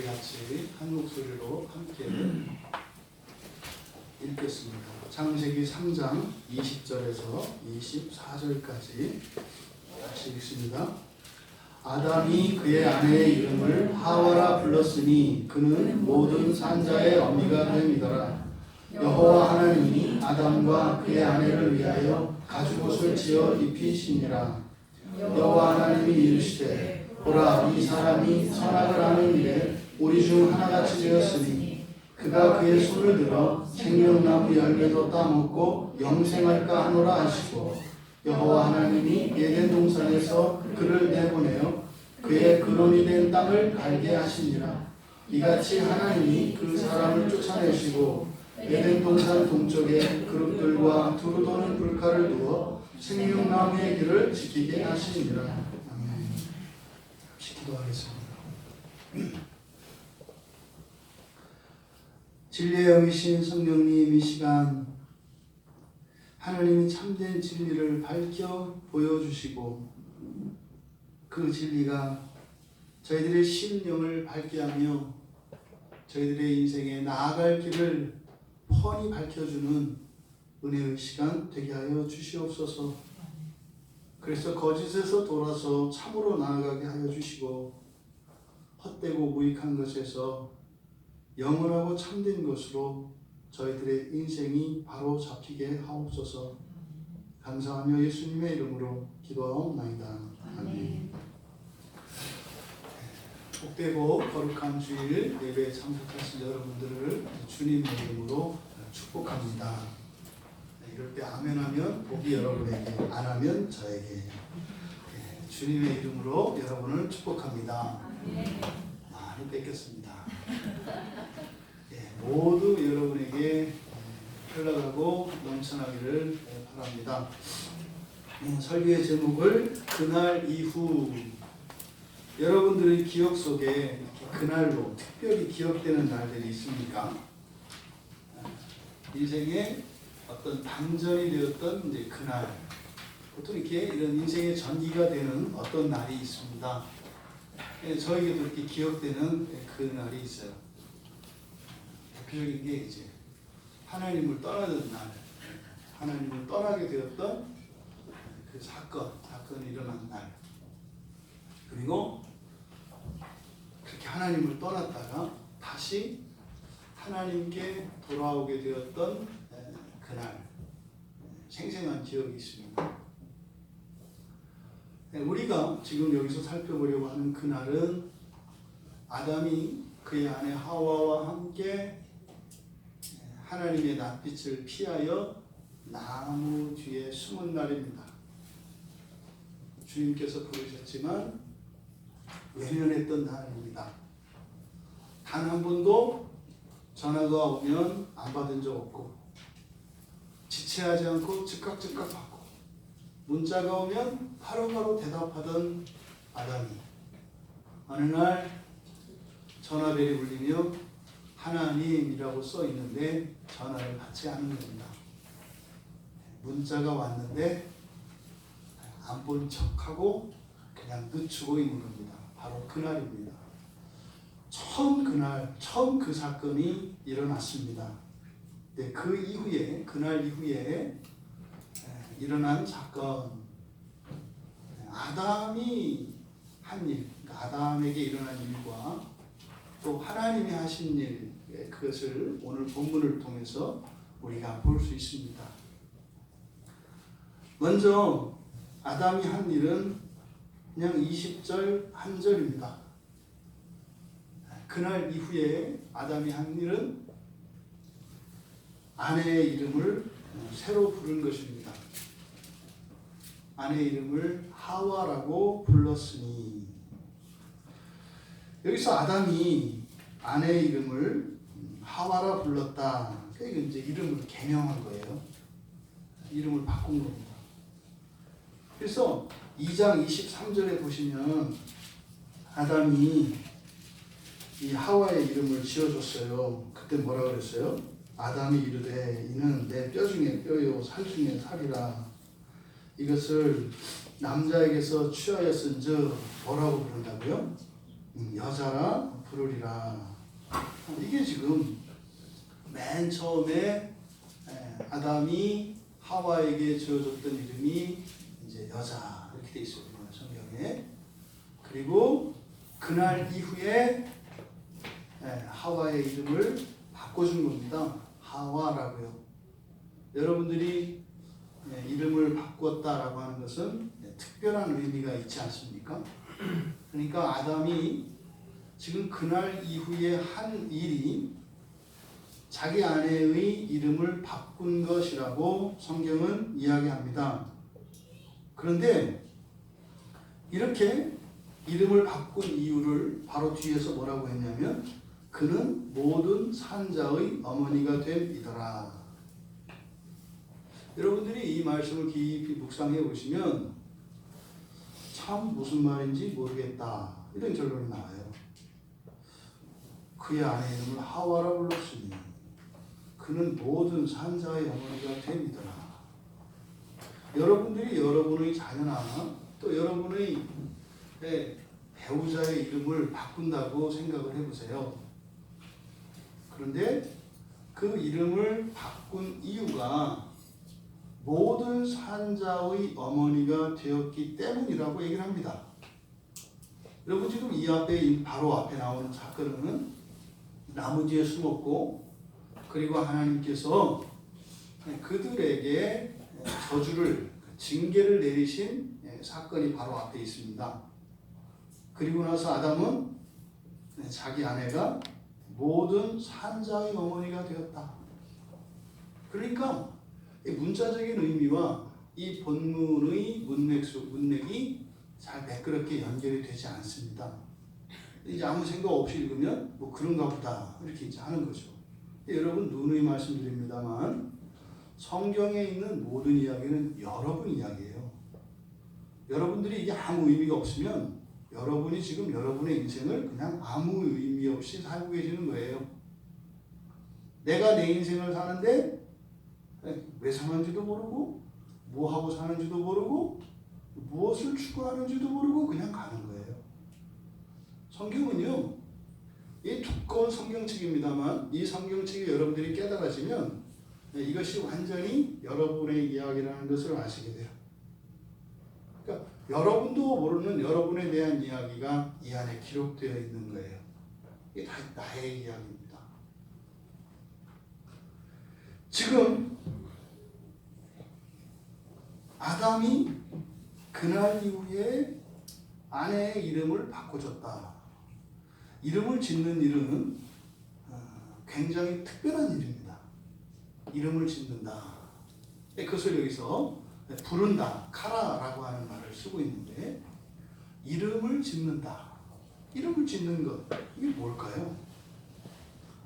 우리 같이 한 목소리로 함께 읽겠습니다. 창세기 3장 20절에서 24절까지 같이 읽습니다. 아담이 그의 아내의 이름을 하와라 불렀으니 그는 모든 산자의 어미가 됨이더라. 여호와 하나님이 아담과 그의 아내를 위하여 가죽옷을 지어 입히시니라. 여호와 하나님이 이르시되 보라, 이 사람이 선악을 하는 일에 우리 중 하나같이 되었으니 그가 그의 손을 들어 생명나무 열매도 따먹고 영생할까 하노라 하시고, 여호와 하나님이 에덴 동산에서 그를 내보내어 그의 근원이 된 땅을 갈게 하시니라. 이같이 하나님이 그 사람을 쫓아내시고 에덴 동산 동쪽에 그룹들과 두루 도는 불가를 두어 생명나무의 길을 지키게 하시니라. 아멘. 기도하겠습니다. 진리의 영이신 성령님, 이 시간 하나님이 참된 진리를 밝혀 보여주시고 그 진리가 저희들의 심령을 밝게 하며 저희들의 인생에 나아갈 길을 훤히 밝혀주는 은혜의 시간 되게 하여 주시옵소서. 그래서 거짓에서 돌아서 참으로 나아가게 하여 주시고 헛되고 무익한 것에서 영원하고 참된 것으로 저희들의 인생이 바로 잡히게 하옵소서. 감사하며 예수님의 이름으로 기도하옵나이다. 아멘. 복되고 거룩한 주일 예배에 참석하신 여러분들을 주님의 이름으로 축복합니다. 이럴 때 아멘하면 복이 여러분에게, 안 하면 저에게. 주님의 이름으로 여러분을 축복합니다. 많이 뺏겼습니다. 모두 여러분에게 흘러가고 넘쳐나기를 바랍니다. 설교의 제목을 그날 이후, 여러분들의 기억 속에 그날로 특별히 기억되는 날들이 있습니까? 인생의 어떤 반전이 되었던 이제 그날, 보통 이렇게 이런 인생의 전기가 되는 어떤 날이 있습니다. 저에게도 이렇게 기억되는 그 날이 있어요. 대표적인 게 이제 하나님을 떠나던 날, 하나님을 떠나게 되었던 그 사건이 일어난 날, 그리고 그렇게 하나님을 떠났다가 다시 하나님께 돌아오게 되었던 그날, 생생한 기억이 있습니다. 우리가 지금 여기서 살펴보려고 하는 그날은 아담이 그의 아내 하와와 함께 하나님의 낯빛을 피하여 나무 뒤에 숨은 날입니다. 주님께서 부르셨지만 외면했던 날입니다. 단 한 번도 전화가 오면 안 받은 적 없고, 지체하지 않고 즉각 받고, 문자가 오면 바로바로 대답하던 아담이 어느 날 전화벨이 울리며 하나님이라고 써 있는데 전화를 받지 않은 겁니다. 문자가 왔는데 안 본 척하고 그냥 늦추고 있는 겁니다. 바로 그날입니다. 처음 그 사건이 일어났습니다. 그 이후에, 그날 이후에 일어난 사건, 아담이 한 일, 아담에게 일어난 일과 또 하나님이 하신 일, 그것을 오늘 본문을 통해서 우리가 볼 수 있습니다. 먼저 아담이 한 일은 그냥 20절 한 절입니다. 그날 이후에 아담이 한 일은 아내의 이름을 새로 부른 것입니다. 아내의 이름을 하와라고 불렀으니, 여기서 아담이 아내의 이름을 하와라 불렀다. 그러니까 이제 이름을 개명한 거예요. 이름을 바꾼 겁니다. 그래서 2장 23절에 보시면 아담이 이 하와의 이름을 지어줬어요. 그때 뭐라 그랬어요? 아담이 이르되 이는 내 뼈 중에 뼈요 살 중에 살이라. 이것을 남자에게서 취하였은즉 뭐라고 부른다고요? 여자라 부르리라. 이게 지금 맨 처음에 아담이 하와에게 지어줬던 이름이 이제 여자 이렇게 돼 있어요. 성경에. 그리고 그날 이후에 하와의 이름을 바꿔준 겁니다. 하와라고요. 여러분들이 이름을 바꿨다라고 하는 것은 특별한 의미가 있지 않습니까? 그러니까 아담이 지금 그날 이후에 한 일이 자기 아내의 이름을 바꾼 것이라고 성경은 이야기합니다. 그런데 이렇게 이름을 바꾼 이유를 바로 뒤에서 뭐라고 했냐면 그는 모든 산자의 어머니가 됨이더라. 여러분들이 이 말씀을 깊이 묵상해 보시면 참 무슨 말인지 모르겠다 이런 결론이 나와요. 그의 아내 이름을 하와라 불렀으니 그는 모든 산자의 어머니가 됨이더라. 여러분들이 여러분의 자녀나 또 여러분의 배우자의 이름을 바꾼다고 생각을 해보세요. 그런데 그 이름을 바꾼 이유가 모든 산자의 어머니가 되었기 때문이라고 얘기를 합니다. 여러분 지금 이 앞에 바로 앞에 나오는 사건은 나무 뒤에 숨었고 그리고 하나님께서 그들에게 저주를 징계를 내리신 사건이 바로 앞에 있습니다. 그리고 나서 아담은 자기 아내가 모든 산자의 어머니가 되었다. 그러니까 문자적인 의미와 이 본문의 문맥이 잘 매끄럽게 연결이 되지 않습니다. 이제 아무 생각 없이 읽으면 뭐 그런가 보다 이렇게 이제 하는 거죠. 여러분 누누이 말씀드립니다만 성경에 있는 모든 이야기는 여러분 이야기예요. 여러분들이 이게 아무 의미가 없으면 여러분이 지금 여러분의 인생을 그냥 아무 의미 없이 살고 계시는 거예요. 내가 내 인생을 사는데 왜 사는지도 모르고 뭐 하고 사는지도 모르고 무엇을 추구하는지도 모르고 그냥 가는 거예요. 성경은요, 이 두꺼운 성경책입니다만 이 성경책이 여러분들이 깨달아지면 이것이 완전히 여러분의 이야기라는 것을 아시게 돼요. 그러니까 여러분도 모르는 여러분에 대한 이야기가 이 안에 기록되어 있는 거예요. 이게 다 나의 이야기입니다. 지금 아담이 그날 이후에 아내의 이름을 바꿔줬다. 이름을 짓는 일은 굉장히 특별한 일입니다. 이름을 짓는다. 그것을 여기서 부른다, 카라라고 하는 말을 쓰고 있는데 이름을 짓는다. 이름을 짓는 것, 이게 뭘까요?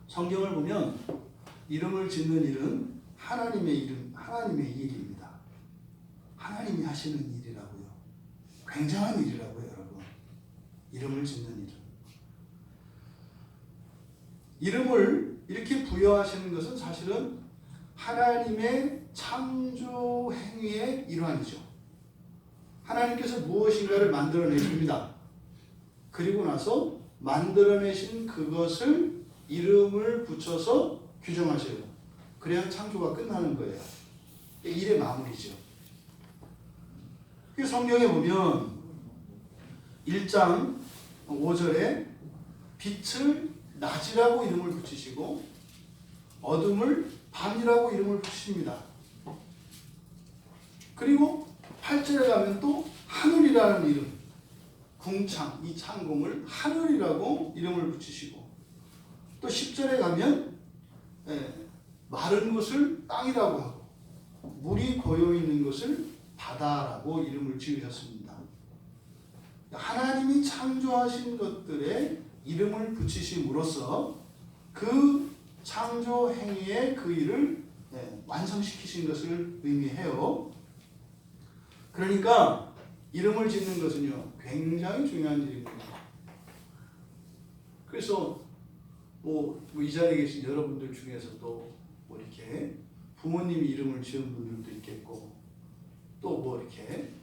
성경을 보면 이름을 짓는 일은 하나님의 일입니다. 하나님이 하시는 일이라고요. 굉장한 일이라고요, 여러분. 이름을 짓는 일은. 이름을 이렇게 부여하시는 것은 사실은 하나님의 창조 행위의 일환이죠. 하나님께서 무엇인가를 만들어내십니다. 그리고 나서 만들어내신 그것을 이름을 붙여서 규정하셔요. 그래야 창조가 끝나는 거예요. 일의 마무리죠. 성경에 보면 1장 5절에 빛을 낮이라고 이름을 붙이시고 어둠을 밤이라고 이름을 붙이십니다. 그리고 8절에 가면 또 하늘이라는 이름, 궁창, 이 창공을 하늘이라고 이름을 붙이시고 또 10절에 가면 마른 곳을 땅이라고 하고 물이 고여있는 곳을 바다라고 이름을 지으셨습니다. 하나님이 창조하신 것들에 이름을 붙이심으로써 그 창조 행위의 그 일을 완성시키신 것을 의미해요. 그러니까 이름을 짓는 것은요 굉장히 중요한 일입니다. 그래서 이 자리에 계신 여러분들 중에서도 이렇게 부모님이 이름을 지은 분들도 있겠고 또 이렇게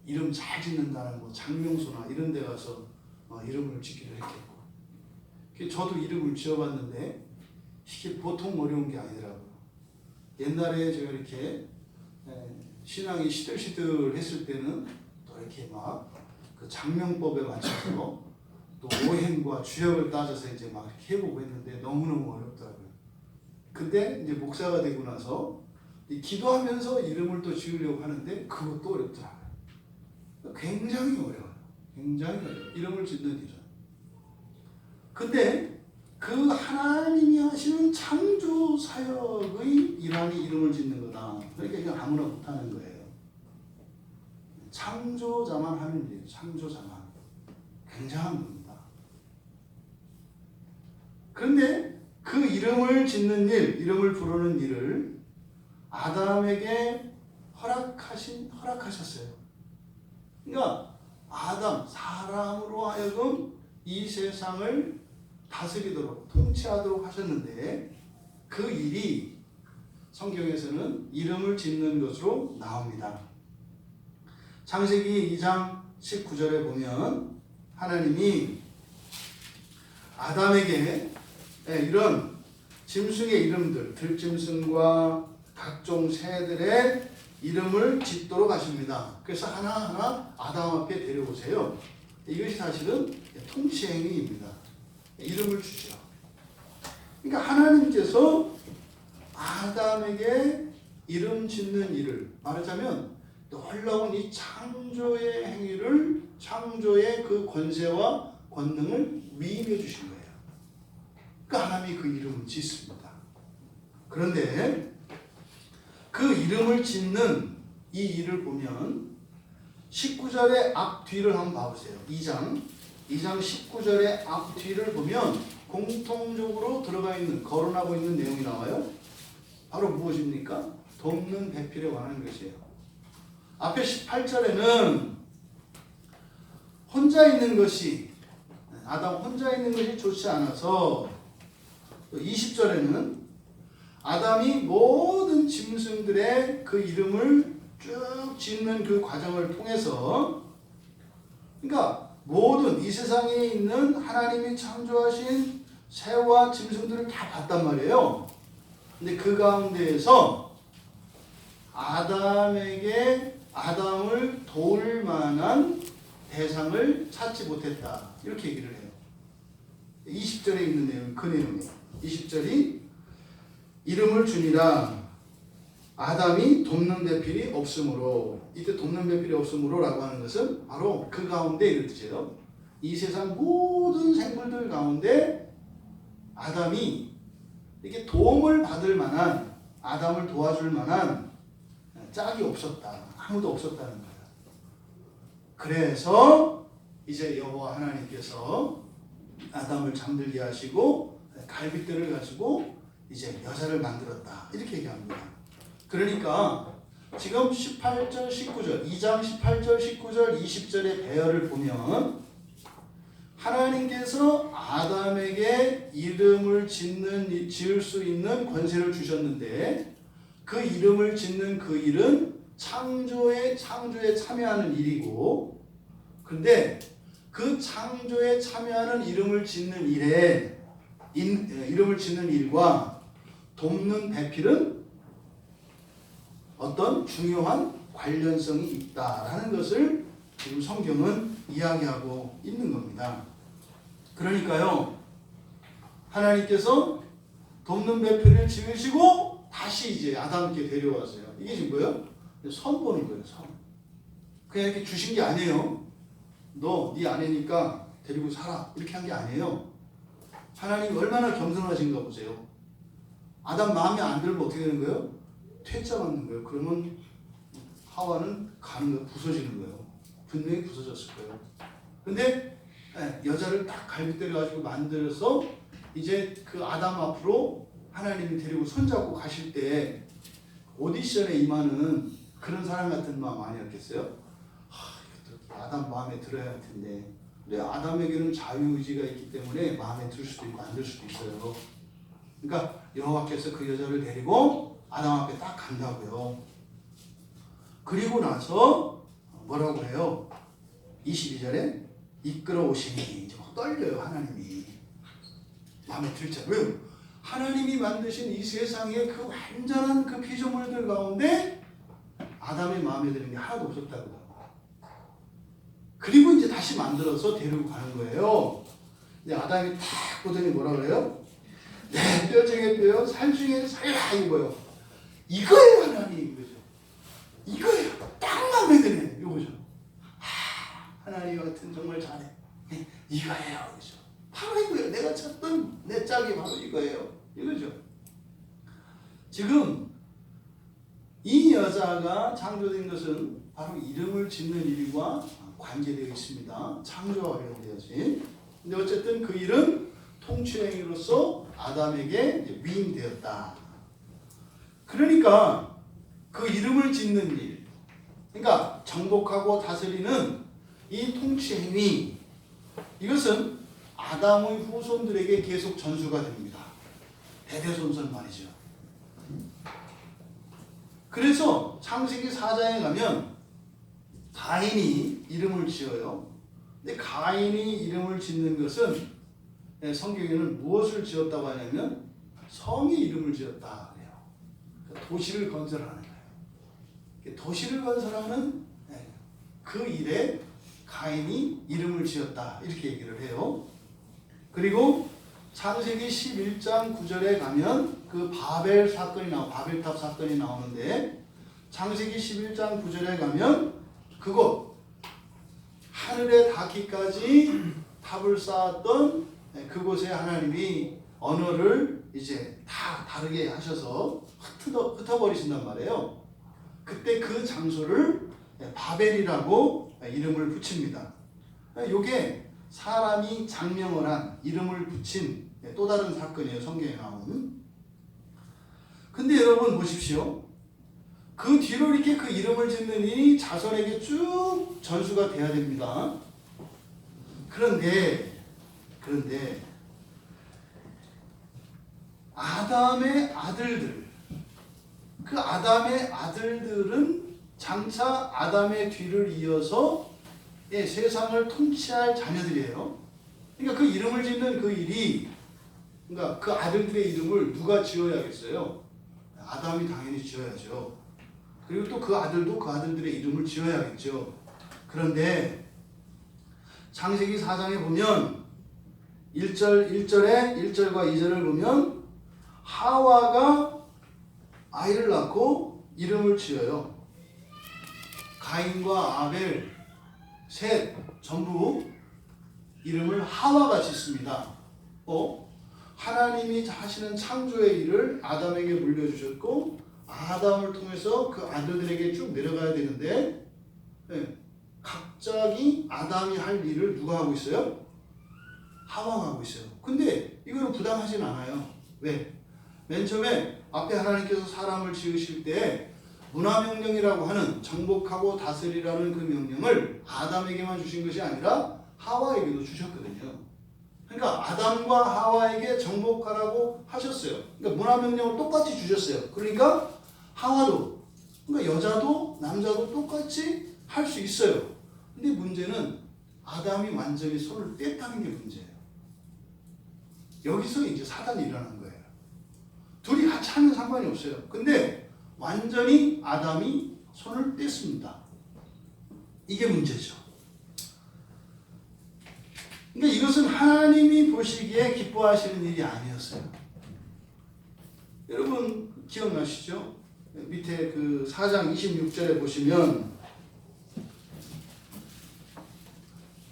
이름 잘 짓는다는 장명소나 이런 데 가서 이름을 짓기도 했겠고 저도 이름을 지어봤는데 이게 보통 어려운 게 아니더라고요. 옛날에 제가 이렇게 신앙이 시들시들 했을 때는 또 이렇게 막 그 장명법에 맞춰서 또 오행과 주역을 따져서 이제 막 이렇게 해보고 했는데 너무너무 어렵더라고요. 근데 이제 목사가 되고 나서 기도하면서 이름을 또 지으려고 하는데 그것도 어렵더라고요. 굉장히 어려워요. 굉장히 어려워요. 이름을 짓는 일은. 근데 그 하나님이 하시는 창조 사역의 일환이 이름을 짓는 거다. 그러니까 이건 아무나 못하는 거예요. 창조자만 하는 일이에요. 창조자만. 굉장한 겁니다. 그런데 그 이름을 짓는 일, 이름을 부르는 일을 아담에게 허락하셨어요. 그러니까 아담, 사람으로 하여금 이 세상을 다스리도록, 통치하도록 하셨는데 그 일이 성경에서는 이름을 짓는 것으로 나옵니다. 창세기 2장 19절에 보면 하나님이 아담에게 이런 짐승의 이름들, 들짐승과 각종 새들의 이름을 짓도록 하십니다. 그래서 하나하나 아담 앞에 데려오세요. 이것이 사실은 통치 행위입니다. 이름을 주죠. 그러니까 하나님께서 아담에게 이름 짓는 일을, 말하자면 놀라운 이 창조의 행위를, 창조의 그 권세와 권능을 위임해 주신 거예요. 그러니까 하나님이 그 이름을 짓습니다. 그런데 그 이름을 짓는 이 일을 보면 19절의 앞뒤를 한번 봐보세요. 2장 19절의 앞뒤를 보면 공통적으로 들어가 있는, 거론하고 있는 내용이 나와요. 바로 무엇입니까? 돕는 배필에 관한 것이에요. 앞에 18절에는 혼자 있는 것이, 아담 혼자 있는 것이 좋지 않아서, 20절에는 아담이 모든 짐승들의 그 이름을 쭉 짓는 그 과정을 통해서, 그러니까 모든 이 세상에 있는 하나님이 창조하신 새와 짐승들을 다 봤단 말이에요. 근데 그 가운데에서 아담을 도울 만한 대상을 찾지 못했다. 이렇게 얘기를 해요. 20절에 있는 내용, 그 내용이에요. 20절이 이름을 주니라 아담이 돕는 배필이 없으므로, 이때 돕는 배필이 없으므로 라고 하는 것은 바로 그 가운데 이런 뜻이에요. 이 세상 모든 생물들 가운데 아담이 이렇게 도움을 받을 만한, 아담을 도와줄 만한 짝이 없었다. 아무도 없었다는 거예요. 그래서 이제 여호와 하나님께서 아담을 잠들게 하시고 갈빗대를 가지고 이제 여자를 만들었다. 이렇게 얘기합니다. 그러니까 지금 18절, 19절, 2장 18절, 19절, 20절의 배열을 보면 하나님께서 아담에게 이름을 지을 수 있는 권세를 주셨는데 그 이름을 짓는 그 일은 창조에 참여하는 일이고, 근데 그 창조에 참여하는 이름을 짓는 일과 돕는 배필은 어떤 중요한 관련성이 있다라는 것을 지금 성경은 이야기하고 있는 겁니다. 그러니까요, 하나님께서 돕는 배필을 지으시고 다시 이제 아담께 데려왔어요. 이게 지금 뭐예요? 선 보는 거예요. 선. 그냥 이렇게 주신 게 아니에요. 너 네 아내니까 데리고 살아. 이렇게 한 게 아니에요. 하나님이 얼마나 겸손하신가 보세요. 아담 마음에 안 들면 어떻게 되는 거예요? 퇴짜 맞는 거예요. 그러면 하와는 가는 거예요. 부서지는 거예요. 분명히 부서졌을 거예요. 근데 여자를 딱 갈빗대를 가지고 만들어서 이제 그 아담 앞으로 하나님이 데리고 손잡고 가실 때 오디션에 임하는 그런 사람 같은 마음 아니었겠어요? 아담 마음에 들어야 할 텐데. 근데 아담에게는 자유의지가 있기 때문에 마음에 들 수도 있고 안 들 수도 있어요. 그러니까 여호와께서 그 여자를 데리고 아담 앞에 딱 간다고요. 그리고 나서 뭐라고 해요? 22절에 이끌어 오시니, 떨려요 하나님이. 마음에 들죠. 왜요? 하나님이 만드신 이 세상의 그 완전한 그 피조물들 가운데 아담의 마음에 드는 게 하나도 없었다고요. 그리고 이제 다시 만들어서 데리고 가는 거예요. 근데 아담이 딱 보더니 뭐라 그래요? 내 뼈 중에 뼈요, 살 중에 살이라 이거요. 이거예요, 하나님. 이거죠. 이거예요. 딱 마음에 드네. 이거죠. 하나님 같은 정말 잘해. 이거예요. 그죠? 바로 이거예요. 내가 찾던 내 짝이 바로 이거예요. 이거죠. 지금 이 여자가 창조된 것은 바로 이름을 짓는 일과 관계되어 있습니다. 창조와 관련되어진. 근데 어쨌든 그 일은 통치행위로서 아담에게 위임되었다. 그러니까 그 이름을 짓는 일, 그러니까 정복하고 다스리는 이 통치행위, 이것은 아담의 후손들에게 계속 전수가 됩니다. 대대손손 말이죠. 그래서 창세기 4장에 가면 가인이 이름을 지어요. 근데 가인이 이름을 짓는 것은 성경에는 무엇을 지었다고 하냐면 성의 이름을 지었다 그래요. 도시를 건설하는 거예요. 도시를 건설하는 그 일에 가인이 이름을 지었다 이렇게 얘기를 해요. 그리고 창세기 11장 9절에 가면 그 바벨탑 사건이 나오는데, 창세기 11장 9절에 가면 그곳 하늘에 닿기까지 탑을 쌓았던 그곳에 하나님이 언어를 이제 다 다르게 하셔서 흩어버리신단 말이에요. 그때 그 장소를 바벨이라고 이름을 붙입니다. 이게 사람이 장명을 한 이름을 붙인 또 다른 사건이에요. 성경에 나오는. 근데 여러분 보십시오. 그 뒤로 이렇게 그 이름을 짓는 일이 자손에게 쭉 전수가 돼야 됩니다. 그런데 아담의 아들들, 그 아담의 아들들은 장차 아담의 뒤를 이어서 세상을 통치할 자녀들이에요. 그러니까 그 이름을 짓는 그 일이, 그러니까 그 아들들의 이름을 누가 지어야겠어요? 아담이 당연히 지어야죠. 그리고 또 그 아들도 그 아들들의 이름을 지어야겠죠. 그런데 창세기 4장에 보면 1절과 2절을 보면 하와가 아이를 낳고 이름을 지어요. 가인과 아벨, 셋 전부 이름을 하와가 짓습니다. 하나님이 하시는 창조의 일을 아담에게 물려주셨고 아담을 통해서 그 아들들에게 쭉 내려가야 되는데 갑자기 아담이 할 일을 누가 하고 있어요? 하와가 하고 있어요. 근데 이거는 부당하진 않아요. 왜? 맨 처음에 앞에 하나님께서 사람을 지으실 때 문화명령이라고 하는 정복하고 다스리라는 그 명령을 아담에게만 주신 것이 아니라 하와에게도 주셨거든요. 그러니까 아담과 하와에게 정복하라고 하셨어요. 그러니까 문화명령을 똑같이 주셨어요. 그러니까 하와도, 그러니까 여자도 남자도 똑같이 할 수 있어요. 근데 문제는 아담이 완전히 손을 뗐다는 게 문제예요. 여기서 이제 사단이 일어난 거예요. 둘이 같이 하면 상관이 없어요. 근데 완전히 아담이 손을 뗐습니다. 이게 문제죠. 그러니까 이것은 하나님이 보시기에 기뻐하시는 일이 아니었어요. 여러분 기억나시죠? 밑에 그 4장 26절에 보시면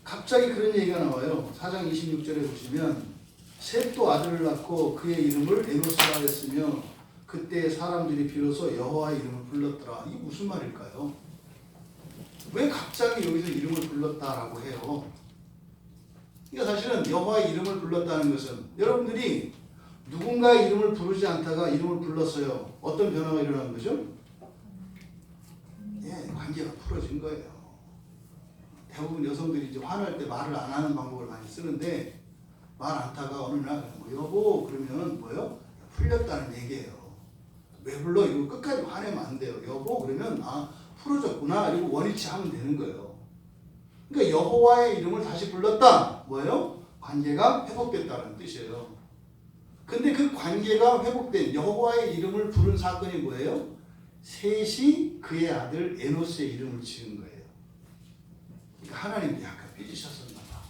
갑자기 그런 얘기가 나와요. 4장 26절에 보시면 셋도 아들을 낳고 그의 이름을 에노스라 했으며 그때 사람들이 비로소 여호와의 이름을 불렀더라. 이게 무슨 말일까요? 왜 갑자기 여기서 이름을 불렀다라고 해요? 그러니까 사실은 여호와의 이름을 불렀다는 것은 여러분들이 누군가의 이름을 부르지 않다가 이름을 불렀어요. 어떤 변화가 일어난 거죠? 관계가 풀어진 거예요. 대부분 여성들이 이제 화날 때 말을 안 하는 방법을 많이 쓰는데 말 않다가 어느 날 여보 그러면 뭐요? 풀렸다는 얘기예요. 왜 불러? 이거 끝까지 화내면 안 돼요. 여보 그러면 풀어졌구나. 이러고 원위치 하면 되는 거예요. 그러니까 여호와의 이름을 다시 불렀다. 뭐예요? 관계가 회복됐다는 뜻이에요. 근데 그 관계가 회복된 여호와의 이름을 부른 사건이 뭐예요? 셋이 그의 아들 에노스의 이름을 지은 거예요. 그러니까 하나님이 약간 삐지셨었나 봐.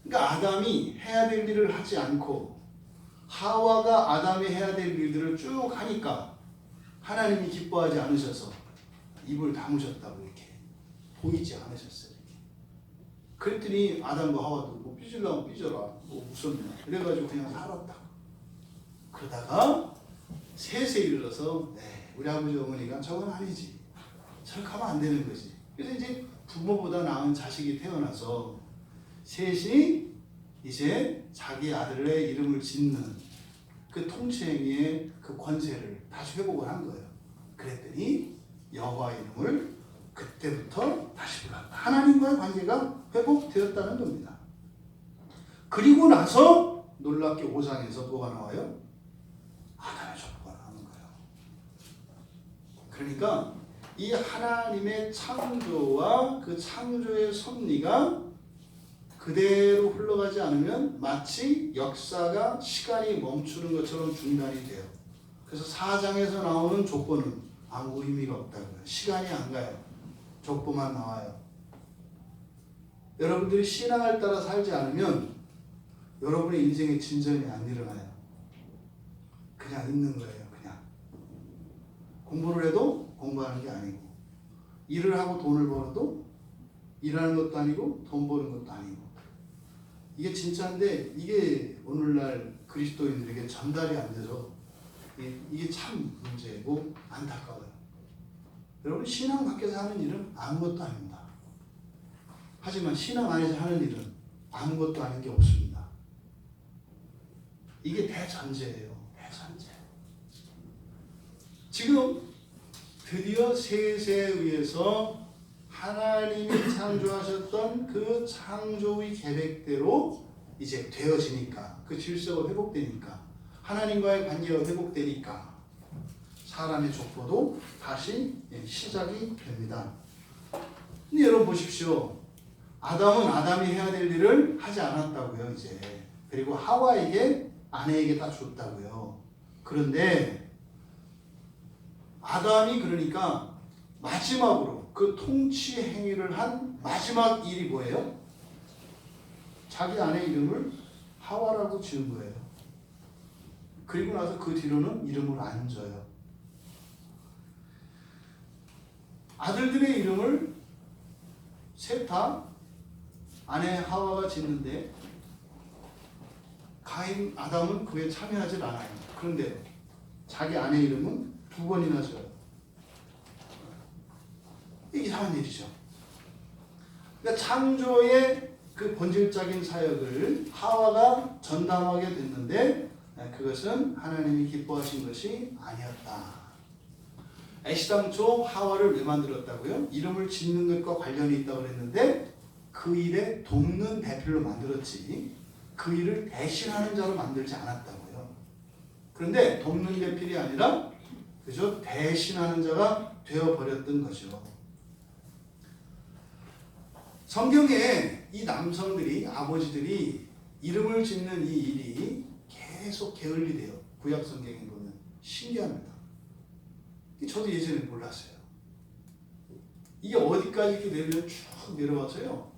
그러니까 아담이 해야 될 일을 하지 않고 하와가 아담이 해야 될 일들을 쭉 하니까 하나님이 기뻐하지 않으셔서 입을 다무셨다고 이렇게 보이지 않으셨어요. 그랬더니 아담과 하와도 뭐 삐질라면 삐져라, 뭐 웃었냐, 그래가지고 그냥 살았다. 그러다가 셋에 이르러서 우리 아버지 어머니가 저건 아니지, 저렇게 하면 안 되는 거지. 그래서 이제 부모보다 나은 자식이 태어나서 셋이 이제 자기 아들의 이름을 짓는 그 통치행위의 그 권세를 다시 회복을 한 거예요. 그랬더니 여호와 이름을 그때부터 다시 불렀다. 하나님과의 관계가 회복되었다는 겁니다. 그리고 나서 놀랍게 5장에서 뭐가 나와요? 아담의 족보가 나오는 거예요. 그러니까 이 하나님의 창조와 그 창조의 섭리가 그대로 흘러가지 않으면 마치 역사가 시간이 멈추는 것처럼 중단이 돼요. 그래서 4장에서 나오는 족보는 아무 의미가 없다고요. 시간이 안 가요. 족보만 나와요. 여러분들이 신앙을 따라 살지 않으면 여러분의 인생의 진전이 안 일어나요. 그냥 있는 거예요. 그냥 공부를 해도 공부하는 게 아니고, 일을 하고 돈을 벌어도 일하는 것도 아니고 돈 버는 것도 아니고, 이게 진짜인데 이게 오늘날 그리스도인들에게 전달이 안 돼서 이게 참 문제고 안타까워요. 여러분, 신앙 밖에서 하는 일은 아무것도 아닙니다. 하지만 신앙 안에서 하는 일은 아무것도 아닌 게 없습니다. 이게 대전제예요. 대전제. 지금 드디어 셋에 의해서 하나님이 창조하셨던 그 창조의 계획대로 이제 되어지니까, 그 질서가 회복되니까, 하나님과의 관계가 회복되니까 사람의 족보도 다시 시작이 됩니다. 근데 여러분 보십시오. 아담은 아담이 해야 될 일을 하지 않았다고요, 이제. 그리고 하와에게, 아내에게 다 줬다고요. 그런데 아담이 그러니까 마지막으로 그 통치 행위를 한 마지막 일이 뭐예요? 자기 아내 이름을 하와라고 지은 거예요. 그리고 나서 그 뒤로는 이름을 안 줘요. 아들들의 이름을 셋 다 아내 하와가 짓는데 가인, 아담은 그에 참여하지 않아요. 그런데 자기 아내 이름은 2번이나 줘요. 이상한 일이죠. 그러니까 창조의 그 본질적인 사역을 하와가 전담하게 됐는데 그것은 하나님이 기뻐하신 것이 아니었다. 애시당초 하와를 왜 만들었다고요? 이름을 짓는 것과 관련이 있다고 그랬는데 그 일에 돕는 대표로 만들었지 그 일을 대신하는 자로 만들지 않았다고요. 그런데 돕는 대필이 아니라 그저 대신하는 자가 되어버렸던 거죠. 성경에 이 남성들이, 아버지들이 이름을 짓는 이 일이 계속 게을리돼요. 구약 성경에 보면 신기합니다. 저도 예전에 몰랐어요. 이게 어디까지 이렇게 내리면 쭉 내려와서요.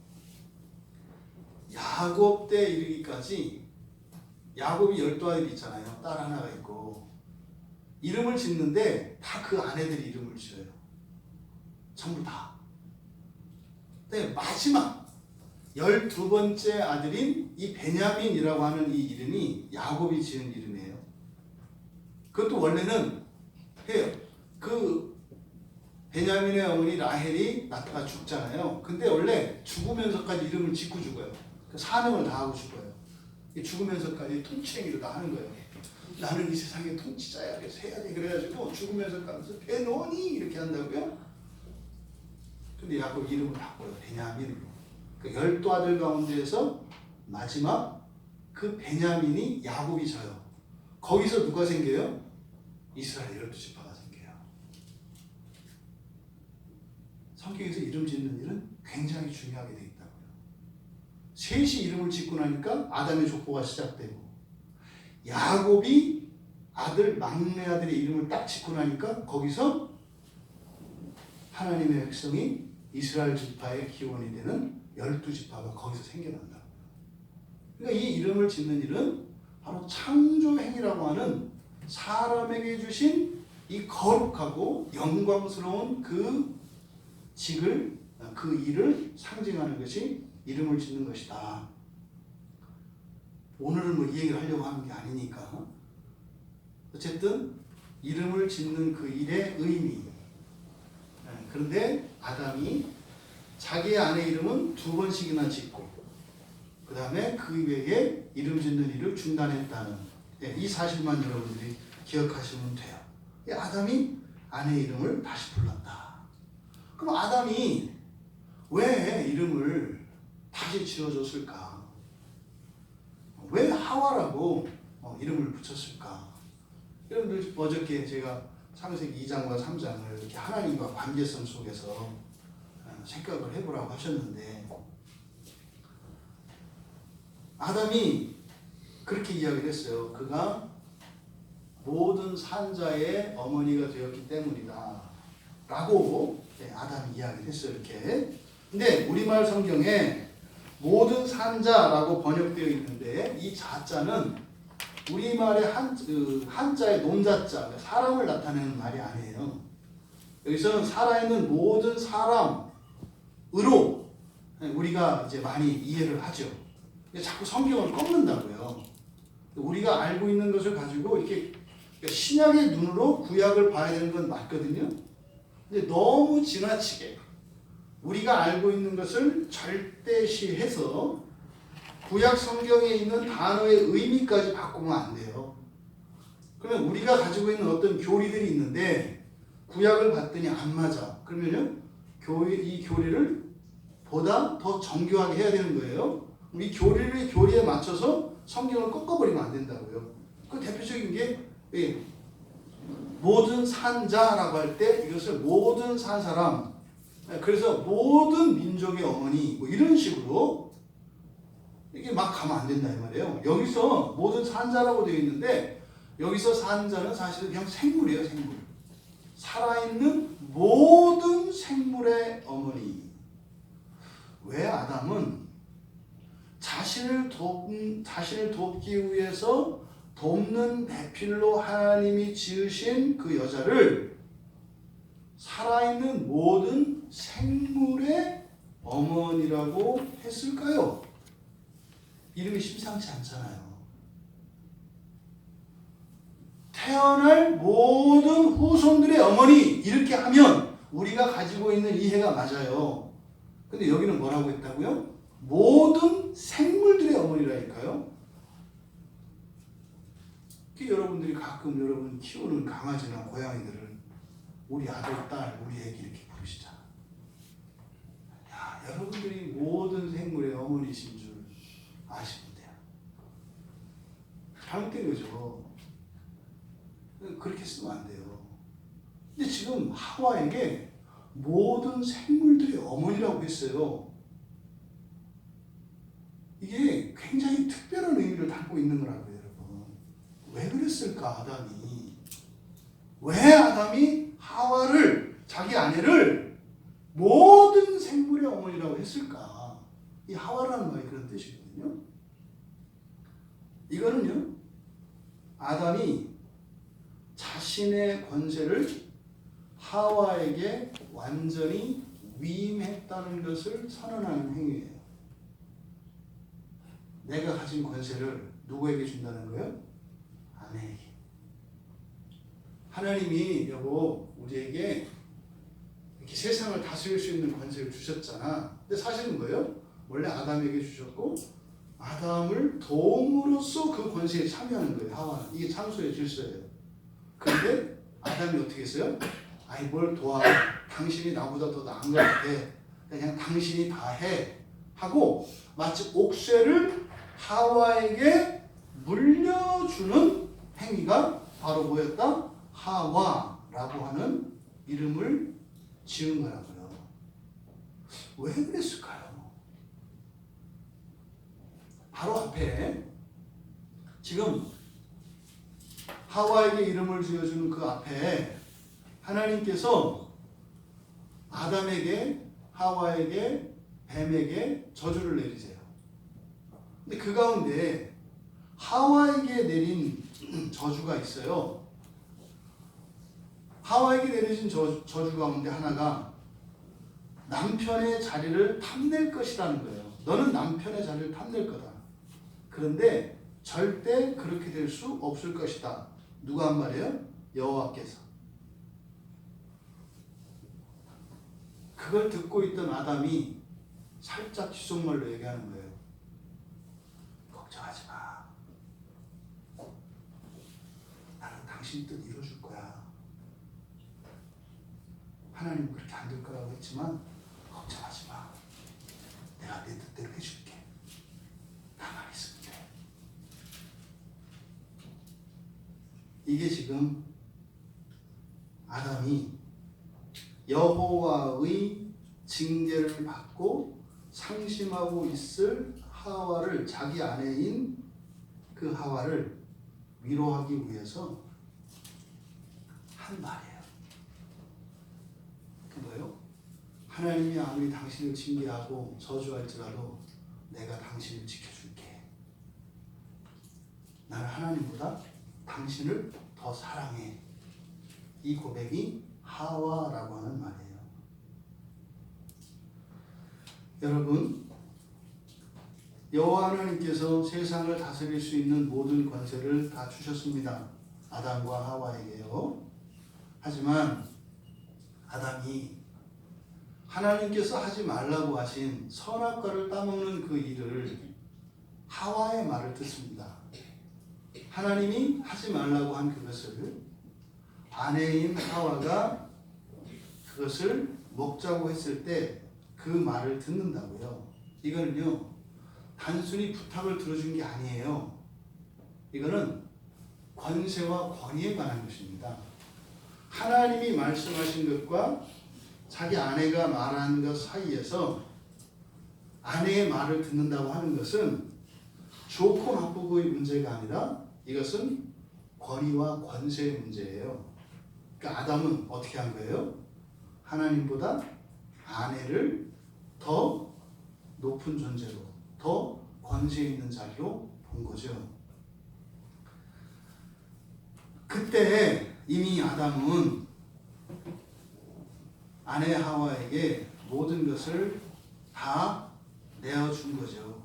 야곱 때 이르기까지 야곱이 12아들이 있잖아요. 딸 하나가 있고 이름을 짓는데 다 그 아내들이 이름을 지어요. 전부 다. 네, 마지막 12번째 아들인 이 베냐민이라고 하는 이 이름이 야곱이 지은 이름이에요. 그것도 원래는 해요. 그 베냐민의 어머니 라헬이 낳다가 죽잖아요. 근데 원래 죽으면서까지 이름을 짓고 죽어요. 그 사명을 다하고 죽어요. 죽으면서까지 통치행위를 다 하는 거예요. 나는 이 세상의 통치자야. 그래서 해야 돼. 그래가지고 죽으면서까지 베노니 이렇게 한다고요. 근데 야곱 이름을 바꿔요. 베냐민으로. 그 12아들 가운데에서 마지막 그 베냐민이 야곱이 져요. 거기서 누가 생겨요? 이스라엘 12지파가 생겨요. 성경에서 이름 짓는 일은 굉장히 중요하게 되어 있다고요. 셋이 이름을 짓고 나니까 아담의 족보가 시작되고 야곱이 막내 아들의 이름을 딱 짓고 나니까 거기서 하나님의 백성이 이스라엘 지파의 기원이 되는 12지파가 거기서 생겨난다. 그러니까 이 이름을 짓는 일은 바로 창조행위라고 하는 사람에게 주신 이 거룩하고 영광스러운 그 직을, 그 일을 상징하는 것이 이름을 짓는 것이다. 오늘은 뭐 이 얘기를 하려고 하는 게 아니니까. 어쨌든 이름을 짓는 그 일의 의미. 그런데 아담이 자기의 아내 이름은 2번씩이나 짓고 그 다음에 그 외에 이름 짓는 일을 중단했다는 이 사실만 여러분들이 기억하시면 돼요. 아담이 아내 이름을 다시 불렀다. 그럼 아담이 왜 이름을 다시 지어줬을까? 왜 하와라고 이름을 붙였을까? 여러분들 어저께 제가 창세기 2장과 3장을 이렇게 하나님과 관계성 속에서 생각을 해보라고 하셨는데 아담이 그렇게 이야기를 했어요. 그가 모든 산자의 어머니가 되었기 때문이다 라고 아담이 이야기를 했어요. 이렇게. 근데 우리말 성경에 모든 산자라고 번역되어 있는데 이 자자는 우리말의 한자의 논자자, 사람을 나타내는 말이 아니에요. 여기서는 살아있는 모든 사람으로 우리가 이제 많이 이해를 하죠. 자꾸 성경을 꺾는다고요. 우리가 알고 있는 것을 가지고 이렇게 신약의 눈으로 구약을 봐야 되는 건 맞거든요. 근데 너무 지나치게 우리가 알고 있는 것을 절대시해서 구약 성경에 있는 단어의 의미까지 바꾸면 안 돼요. 그러면 우리가 가지고 있는 어떤 교리들이 있는데 구약을 봤더니 안 맞아. 그러면요, 이 교리를 보다 더 정교하게 해야 되는 거예요. 이 교리에 맞춰서 성경을 꺾어버리면 안 된다고요. 그 대표적인 게 모든 산자라고 할 때 이것을 모든 산 사람, 그래서 모든 민족의 어머니 뭐 이런 식으로 이게 막 가면 안 된다 이 말이에요. 여기서 모든 산자라고 되어 있는데 여기서 산자는 사실은 그냥 생물이에요. 생물. 살아있는 모든 생물의 어머니. 왜 아담은 자신을 돕기 위해서 돕는 배필로 하나님이 지으신 그 여자를 살아있는 모든 생물의 어머니라고 했을까요? 이름이 심상치 않잖아요. 태어날 모든 후손들의 어머니 이렇게 하면 우리가 가지고 있는 이해가 맞아요. 근데 여기는 뭐라고 했다고요? 모든 생물들의 어머니라니까요. 여러분들이 가끔 여러분 키우는 강아지나 고양이들을 우리 아들, 딸, 우리 애기 이렇게 부르시잖아. 야, 여러분들이 모든 생물의 어머니신 줄 아시면 돼요. 잘못된 거죠. 그렇게 쓰면 안 돼요. 근데 지금 하와에게 모든 생물들의 어머니라고 했어요. 이게 굉장히 특별한 의미를 담고 있는 거라고요, 여러분. 왜 그랬을까, 아담이? 왜 아담이 하와를, 자기 아내를 모든 생물의 어머니라고 했을까? 이 하와라는 말이 그런 뜻이거든요. 이거는요, 아담이 자신의 권세를 하와에게 완전히 위임했다는 것을 선언하는 행위예요. 내가 가진 권세를 누구에게 준다는 거예요? 아내에게. 하나님이 여보 우리에게 이렇게 세상을 다스릴 수 있는 권세를 주셨잖아. 근데 사실은 뭐예요? 원래 아담에게 주셨고 아담을 도움으로써 그 권세에 참여하는 거예요. 하와는. 이게 창조의 질서예요. 그런데 아담이 어떻게 했어요? 아이 뭘 도와. 당신이 나보다 더 나은 것 같아. 그냥 당신이 다 해. 하고 마치 옥쇠를 하와에게 물려주는 행위가 바로 뭐였다? 하와라고 하는 이름을 지은 거라고요. 왜 그랬을까요? 바로 앞에 지금 하와에게 이름을 지어주는 그 앞에 하나님께서 아담에게, 하와에게, 뱀에게 저주를 내리세요. 근데 그 가운데 하와에게 내린 저주가 있어요. 하와에게 내려진 저주 가운데 하나가 남편의 자리를 탐낼 것이라는 거예요. 너는 남편의 자리를 탐낼 거다. 그런데 절대 그렇게 될 수 없을 것이다. 누가 한 말이에요? 여호와께서. 그걸 듣고 있던 아담이 살짝 귓속말로 얘기하는 거예요. 걱정하지 마. 나는 당신 뜻 이루어줄 거야. 하나님은 그렇게 안 될 거라고 했지만 걱정하지 마. 내가 내 뜻대로 해줄게. 나만 있으면 돼. 이게 지금 아담이 여호와의 징계를 받고 상심하고 있을 하와를, 자기 아내인 그 하와를 위로하기 위해서 한 말이에요. 그 뭐예요? 하나님이 아무리 당신을 징계하고 저주할지라도 내가 당신을 지켜줄게. 나는 하나님보다 당신을 더 사랑해. 이 고백이 하와라고 하는 말이에요. 여러분, 여호와 하나님께서 세상을 다스릴 수 있는 모든 권세를 다 주셨습니다. 아담과 하와에게요. 하지만 아담이 하나님께서 하지 말라고 하신 선악과를 따먹는 그 일을 하와의 말을 듣습니다. 하나님이 하지 말라고 한 그것을 아내인 하와가 그것을 먹자고 했을 때 그 말을 듣는다고요. 이거는요, 단순히 부탁을 들어준 게 아니에요. 이거는 권세와 권위에 관한 것입니다. 하나님이 말씀하신 것과 자기 아내가 말한 것 사이에서 아내의 말을 듣는다고 하는 것은 좋고 나쁘고의 문제가 아니라 이것은 권위와 권세의 문제예요. 그러니까 아담은 어떻게 한 거예요? 하나님보다 아내를 더 높은 존재로, 더 권세 있는 자리로 본 거죠. 그때 이미 아담은 아내 하와에게 모든 것을 다 내어준 거죠.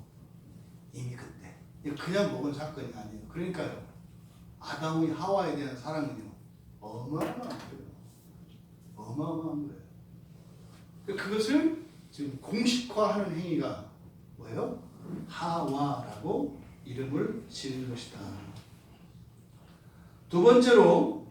이미 그때. 그냥 먹은 사건이 아니에요. 그러니까요, 아담의 하와에 대한 사랑은요, 어마어마한 거예요. 어마어마한 거예요. 그것을 지금 공식화하는 행위가 뭐예요? 하와라고 이름을 지은 것이다. 두 번째로,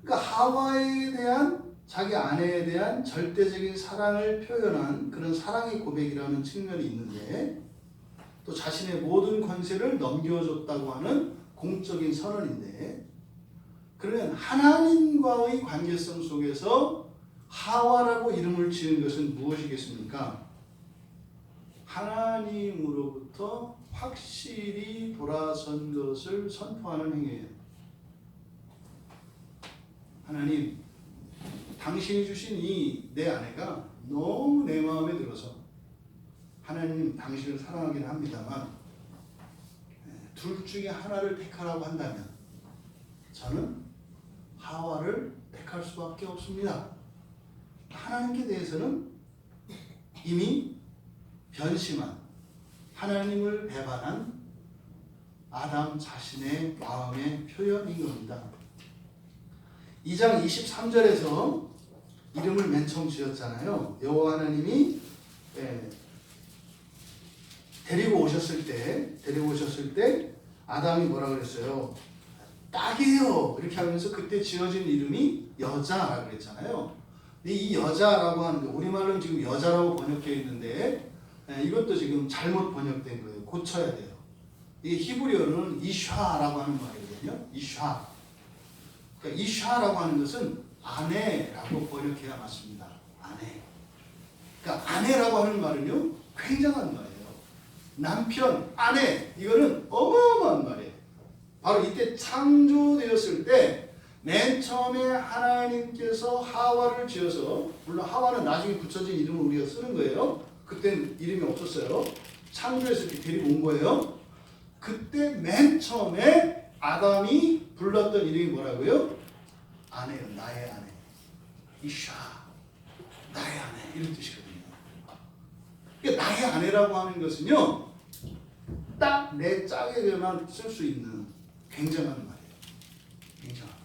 그러니까 하와에 대한, 자기 아내에 대한 절대적인 사랑을 표현한 그런 사랑의 고백이라는 측면이 있는데, 또 자신의 모든 권세를 넘겨줬다고 하는 공적인 선언인데, 그러면 하나님과의 관계성 속에서 하와라고 이름을 지은 것은 무엇이겠습니까? 하나님으로부터 확실히 돌아선 것을 선포하는 행위예요. 하나님, 당신이 주신 이 내 아내가 너무 내 마음에 들어서, 하나님 당신을 사랑하긴 합니다만 둘 중에 하나를 택하라고 한다면 저는 하와를 택할 수밖에 없습니다. 하나님께 대해서는 이미 변심한, 하나님을 배반한 아담 자신의 마음의 표현인 겁니다. 2장 23절에서 이름을 맨 처음 지었잖아요. 여호와 하나님이 데리고 오셨을 때 아담이 뭐라 그랬어요? 딱이에요. 이렇게 하면서 그때 지어진 이름이 여자라고 그랬잖아요. 근데 이 여자라고 하는 거, 우리말로는 지금 여자라고 번역되어 있는데 이것도 지금 잘못 번역된 거예요. 고쳐야 돼요. 이게 히브리어는 이샤라고 하는 말이거든요. 이샤. 그러니까 이샤라고 하는 것은 아내라고 번역해야 맞습니다. 아내. 그러니까 아내라고 하는 말은요, 굉장한 말이에요. 남편, 아내, 이거는 어마어마한 말이에요. 바로 이때 창조되었을 때 맨 처음에 하나님께서 하와를 지어서, 물론 하와는 나중에 붙여진 이름을 우리가 쓰는 거예요. 그때는 이름이 없었어요. 창조했을 때 데리고 온 거예요. 그때 맨 처음에 아담이 불렀던 이름이 뭐라고요? 아내요. 나의 아내. 이샤. 나의 아내. 이런 뜻이거든요. 그러니까 나의 아내라고 하는 것은요, 딱 내 짝에게만 쓸 수 있는 굉장한 말이에요. 굉장한 말.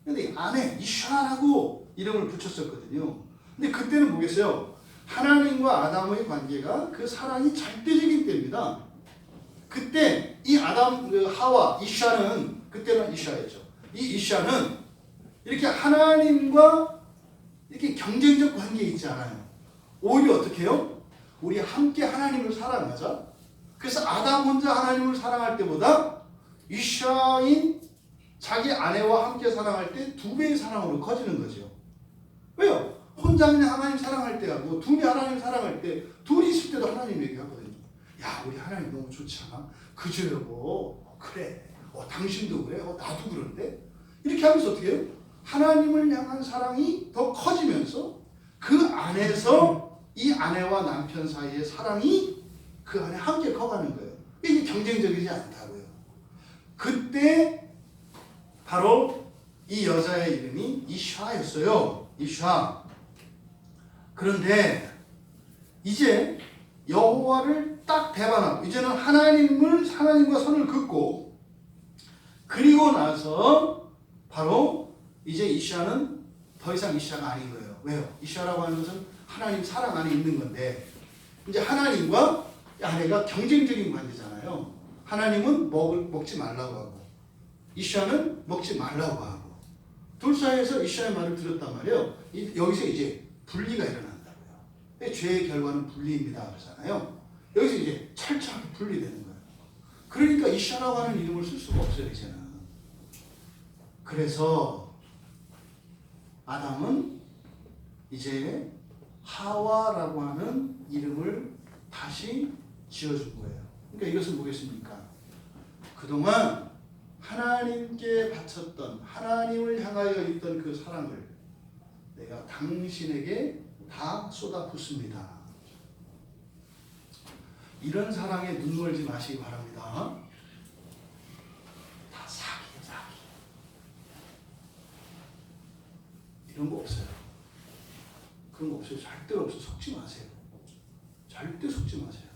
근데 아내, 이샤라고 이름을 붙였었거든요. 근데 그때는 뭐겠어요? 하나님과 아담의 관계가 그 사랑이 절대적인 때입니다. 그때 이 아담, 그 하와, 이샤는, 그때는 이샤였죠. 이 이샤는 이렇게 하나님과 이렇게 경쟁적 관계에 있지 않아요. 오히려 어떻게 해요? 우리 함께 하나님을 사랑하자. 그래서 아담 혼자 하나님을 사랑할 때보다 이샤인 자기 아내와 함께 사랑할 때 2배의 사랑으로 커지는 거죠. 왜요? 혼자 그냥 하나님 사랑할 때하고 둘이 하나님 사랑할 때, 둘이 있을 때도 하나님 얘기하거든요. 야, 우리 하나님 너무 좋지 않아? 그죠 여보? 그래. 당신도 그래? 나도 그런데? 이렇게 하면서 어떻게 해요? 하나님을 향한 사랑이 더 커지면서 그 안에서 이 아내와 남편 사이의 사랑이 그 안에 함께 커가는 거예요. 이게 경쟁적이지 않다고요. 그때 바로 이 여자의 이름이 이샤였어요. 이샤. 그런데 이제 여호와를 딱 배반하고 이제는 하나님과 선을 긋고, 그리고 나서 바로 이제 이샤는 더 이상 이샤가 아닌 거예요. 왜요? 이샤라고 하는 것은 하나님 사랑 안에 있는 건데, 이제 하나님과 아내가 경쟁적인 관계잖아요. 하나님은 먹지 말라고 하고 이샤는 먹지 말라고 하고, 둘 사이에서 이샤의 말을 들었단 말이에요. 여기서 이제 분리가 일어난다고요. 죄의 결과는 분리입니다 그러잖아요. 여기서 이제 철저하게 분리되는 거예요. 그러니까 이샤라고 하는 이름을 쓸 수가 없어요 이제는. 그래서 아담은 이제 하와라고 하는 이름을 다시 지어준 거예요. 그러니까 이것은 뭐겠습니까? 그동안 하나님께 바쳤던, 하나님을 향하여 있던 그 사랑을 내가 당신에게 다 쏟아붓습니다. 이런 사랑에 눈 멀지 마시기 바랍니다. 다 사기예요, 사기. 이런 거 없어요. 그런 거 없어요. 절대로 없어요. 속지 마세요. 절대 속지 마세요.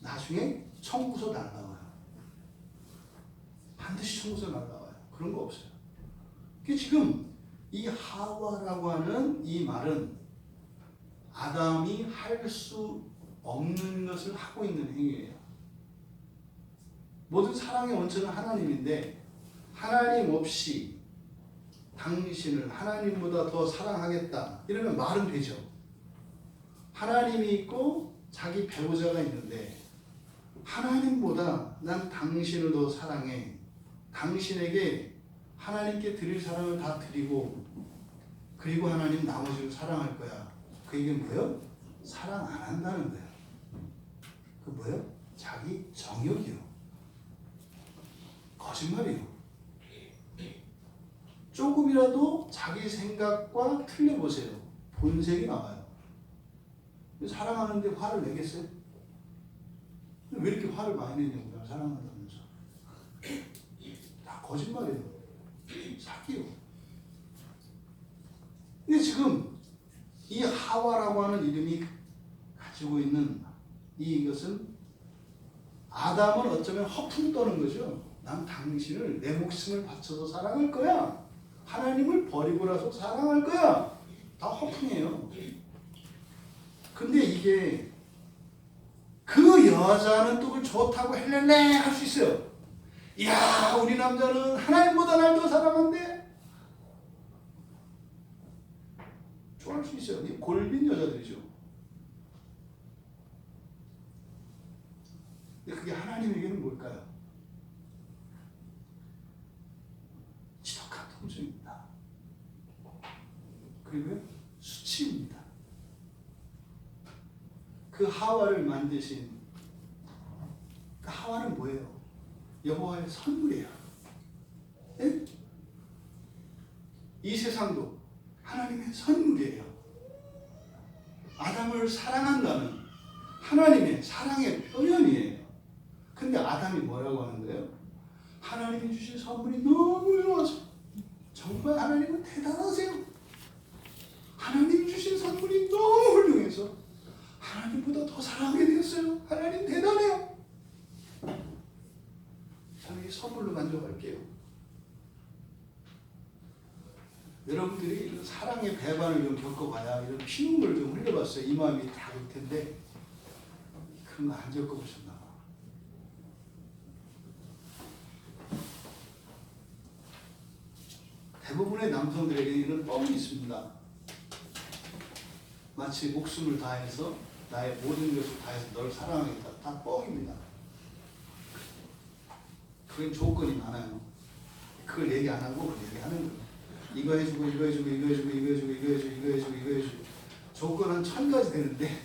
나중에 청구서 날라와요. 반드시 청구서 날라와요. 그런 거 없어요. 지금 이 하와라고 하는 이 말은 아담이 할 수 없는 것을 하고 있는 행위예요. 모든 사랑의 원천은 하나님인데, 하나님 없이 당신을 하나님보다 더 사랑하겠다 이러면 말은 되죠. 하나님이 있고 자기 배우자가 있는데, 하나님보다 난 당신을 더 사랑해, 당신에게 하나님께 드릴 사랑을 다 드리고, 그리고 하나님 나머지를 사랑할 거야. 그 얘기는 뭐예요? 사랑 안 한다는 거예요. 그 뭐예요? 자기 정욕이요. 거짓말이에요. 조금이라도 자기 생각과 틀려보세요. 본색이 나와요. 사랑하는데 화를 내겠어요? 왜 이렇게 화를 많이 내냐고요? 사랑한다면서. 다 거짓말이에요. 사기요. 근데 지금 이 하와라고 하는 이름이 가지고 있는 이것은, 아담은 어쩌면 허풍 떠는 거죠. 난 당신을 내 목숨을 바쳐서 사랑할 거야. 하나님을 버리고라서 사랑할 거야. 다 허풍이에요. 근데 이게 그 여자는 또 그걸 좋다고 헬렐레 할 수 있어요. 이야, 우리 남자는 하나님보다 날 더 사랑한대. 좋아할 수 있어요. 이 골빈 여자들이죠. 근데 그게 하나님에게는 뭘까요? 지독한 통증입니다. 그리고 수치입니다. 그 하와를 만드신 그 하와는 뭐예요? 여호와의 선물이에요. 예? 이 세상도 하나님의 선물이에요. 아담을 사랑한다는 하나님의 사랑의 표현이에요. 근데 아담이 뭐라고 하는 거예요? 하나님이 주신 선물이 너무 좋아서 정말 하나님은 대단하세요. 하나님이 주신 선물이 너무 훌륭해서 하나님보다 더 사랑하게 되었어요. 하나님 대단해요. 저는 이 선물로 만족할게요. 여러분들이 이런 사랑의 배반을 좀 겪어봐야 이런 피눈물을 좀 흘려봤어요. 이 마음이 다를 텐데 그런 거 안 겪어보셨나 봐. 대부분의 남성들에게 이런 뻥이 있습니다. 마치 목숨을 다해서 나의 모든 것을 다해서 널 사랑하겠다. 다 뻥입니다. 그건 조건이 많아요. 그걸 얘기 안 하고 얘기하는 거예요. 이거 해주고 이거 해주고 이거 해주고 이거 해주고 이거 해주고 이거 해주고 이거 해주고 조건 한 1000가지 되는데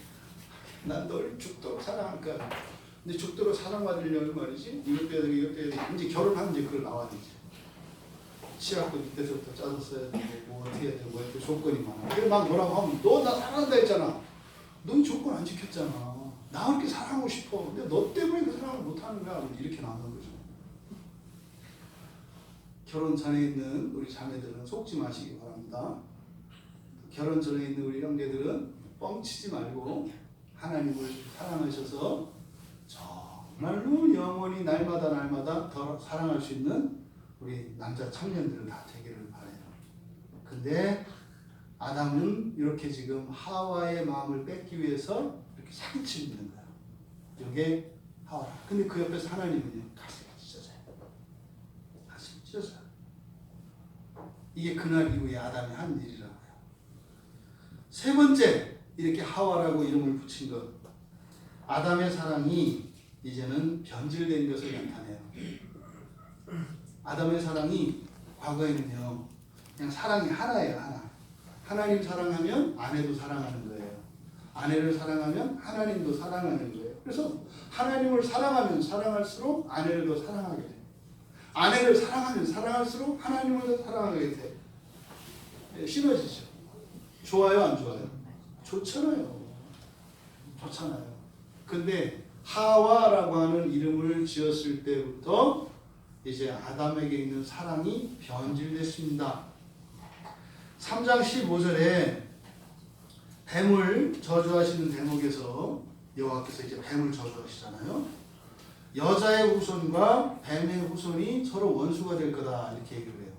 난 널 죽도록 사랑할 거야. 근데 죽도록 사랑받으려면 말이지 이것 때문에 이것 때문에 이제 결혼하면 이제 그걸 나와야 되지. 시작도 밑에서부터 짜서 써야 되고 뭐 어떻게 해야 되고 뭐 이렇게 조건이 많아. 그래 막 뭐라고 하면 너 나 사랑한다 했잖아. 넌 조건 안 지켰잖아. 나 그렇게 사랑하고 싶어. 근데 너 때문에 그 사랑을 못하는 거야. 이렇게 나오는 거죠. 결혼 전에 있는 우리 자매들은 속지 마시기 바랍니다. 결혼 전에 있는 우리 형제들은 뻥치지 말고 하나님을 사랑하셔서 정말로 영원히 날마다 더 사랑할 수 있는 우리 남자 청년들은 다 되기를 바라요. 근데 아담은 이렇게 지금 하와의 마음을 뺏기 위해서 이렇게 사기치고 있는 거예요. 이게 하와. 근데 그 옆에서 하나님은요, 가슴이 찢어져요. 가슴이 찢어져요. 이게 그날 이후에 아담이 한 일이라고요. 세 번째, 이렇게 하와라고 이름을 붙인 것. 아담의 사랑이 이제는 변질된 것을 나타내요. 아담의 사랑이 과거에는요, 그냥 사랑이 하나예요, 하나. 하나님 사랑하면 아내도 사랑하는 거예요. 아내를 사랑하면 하나님도 사랑하는 거예요. 그래서 하나님을 사랑하면 사랑할수록 아내를 더 사랑하게 돼요. 아내를 사랑하면 사랑할수록 하나님을 더 사랑하게 돼요. 네, 싫어지죠? 좋아요, 안 좋아요? 좋잖아요. 좋잖아요. 근데 하와라고 하는 이름을 지었을 때부터 이제 아담에게 있는 사랑이 변질됐습니다. 3장 15절에 뱀을 저주하시는 대목에서 여호와께서 이제 뱀을 저주하시잖아요. 여자의 후손과 뱀의 후손이 서로 원수가 될 거다 이렇게 얘기를 해요.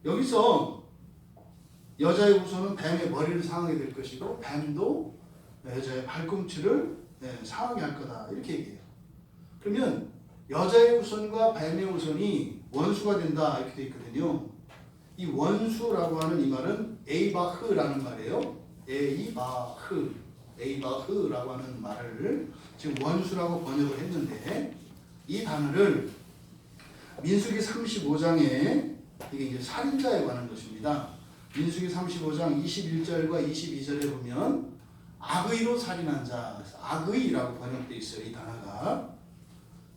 여기서 여자의 후손은 뱀의 머리를 상하게 될 것이고 뱀도 여자의 발꿈치를 상하게 할 거다 이렇게 얘기해요. 그러면 여자의 후손과 뱀의 후손이 원수가 된다 이렇게 돼 있거든요. 이 원수라고 하는 이 말은 에이바흐라는 말이에요. 에이바흐라고 하는 말을 지금 원수라고 번역을 했는데 이 단어를 민수기 35장에 이게 이제 살인자에 관한 것입니다. 민수기 35장 21절과 22절에 보면 악의로 살인한 자, 악의라고 번역되어 있어요. 이 단어가.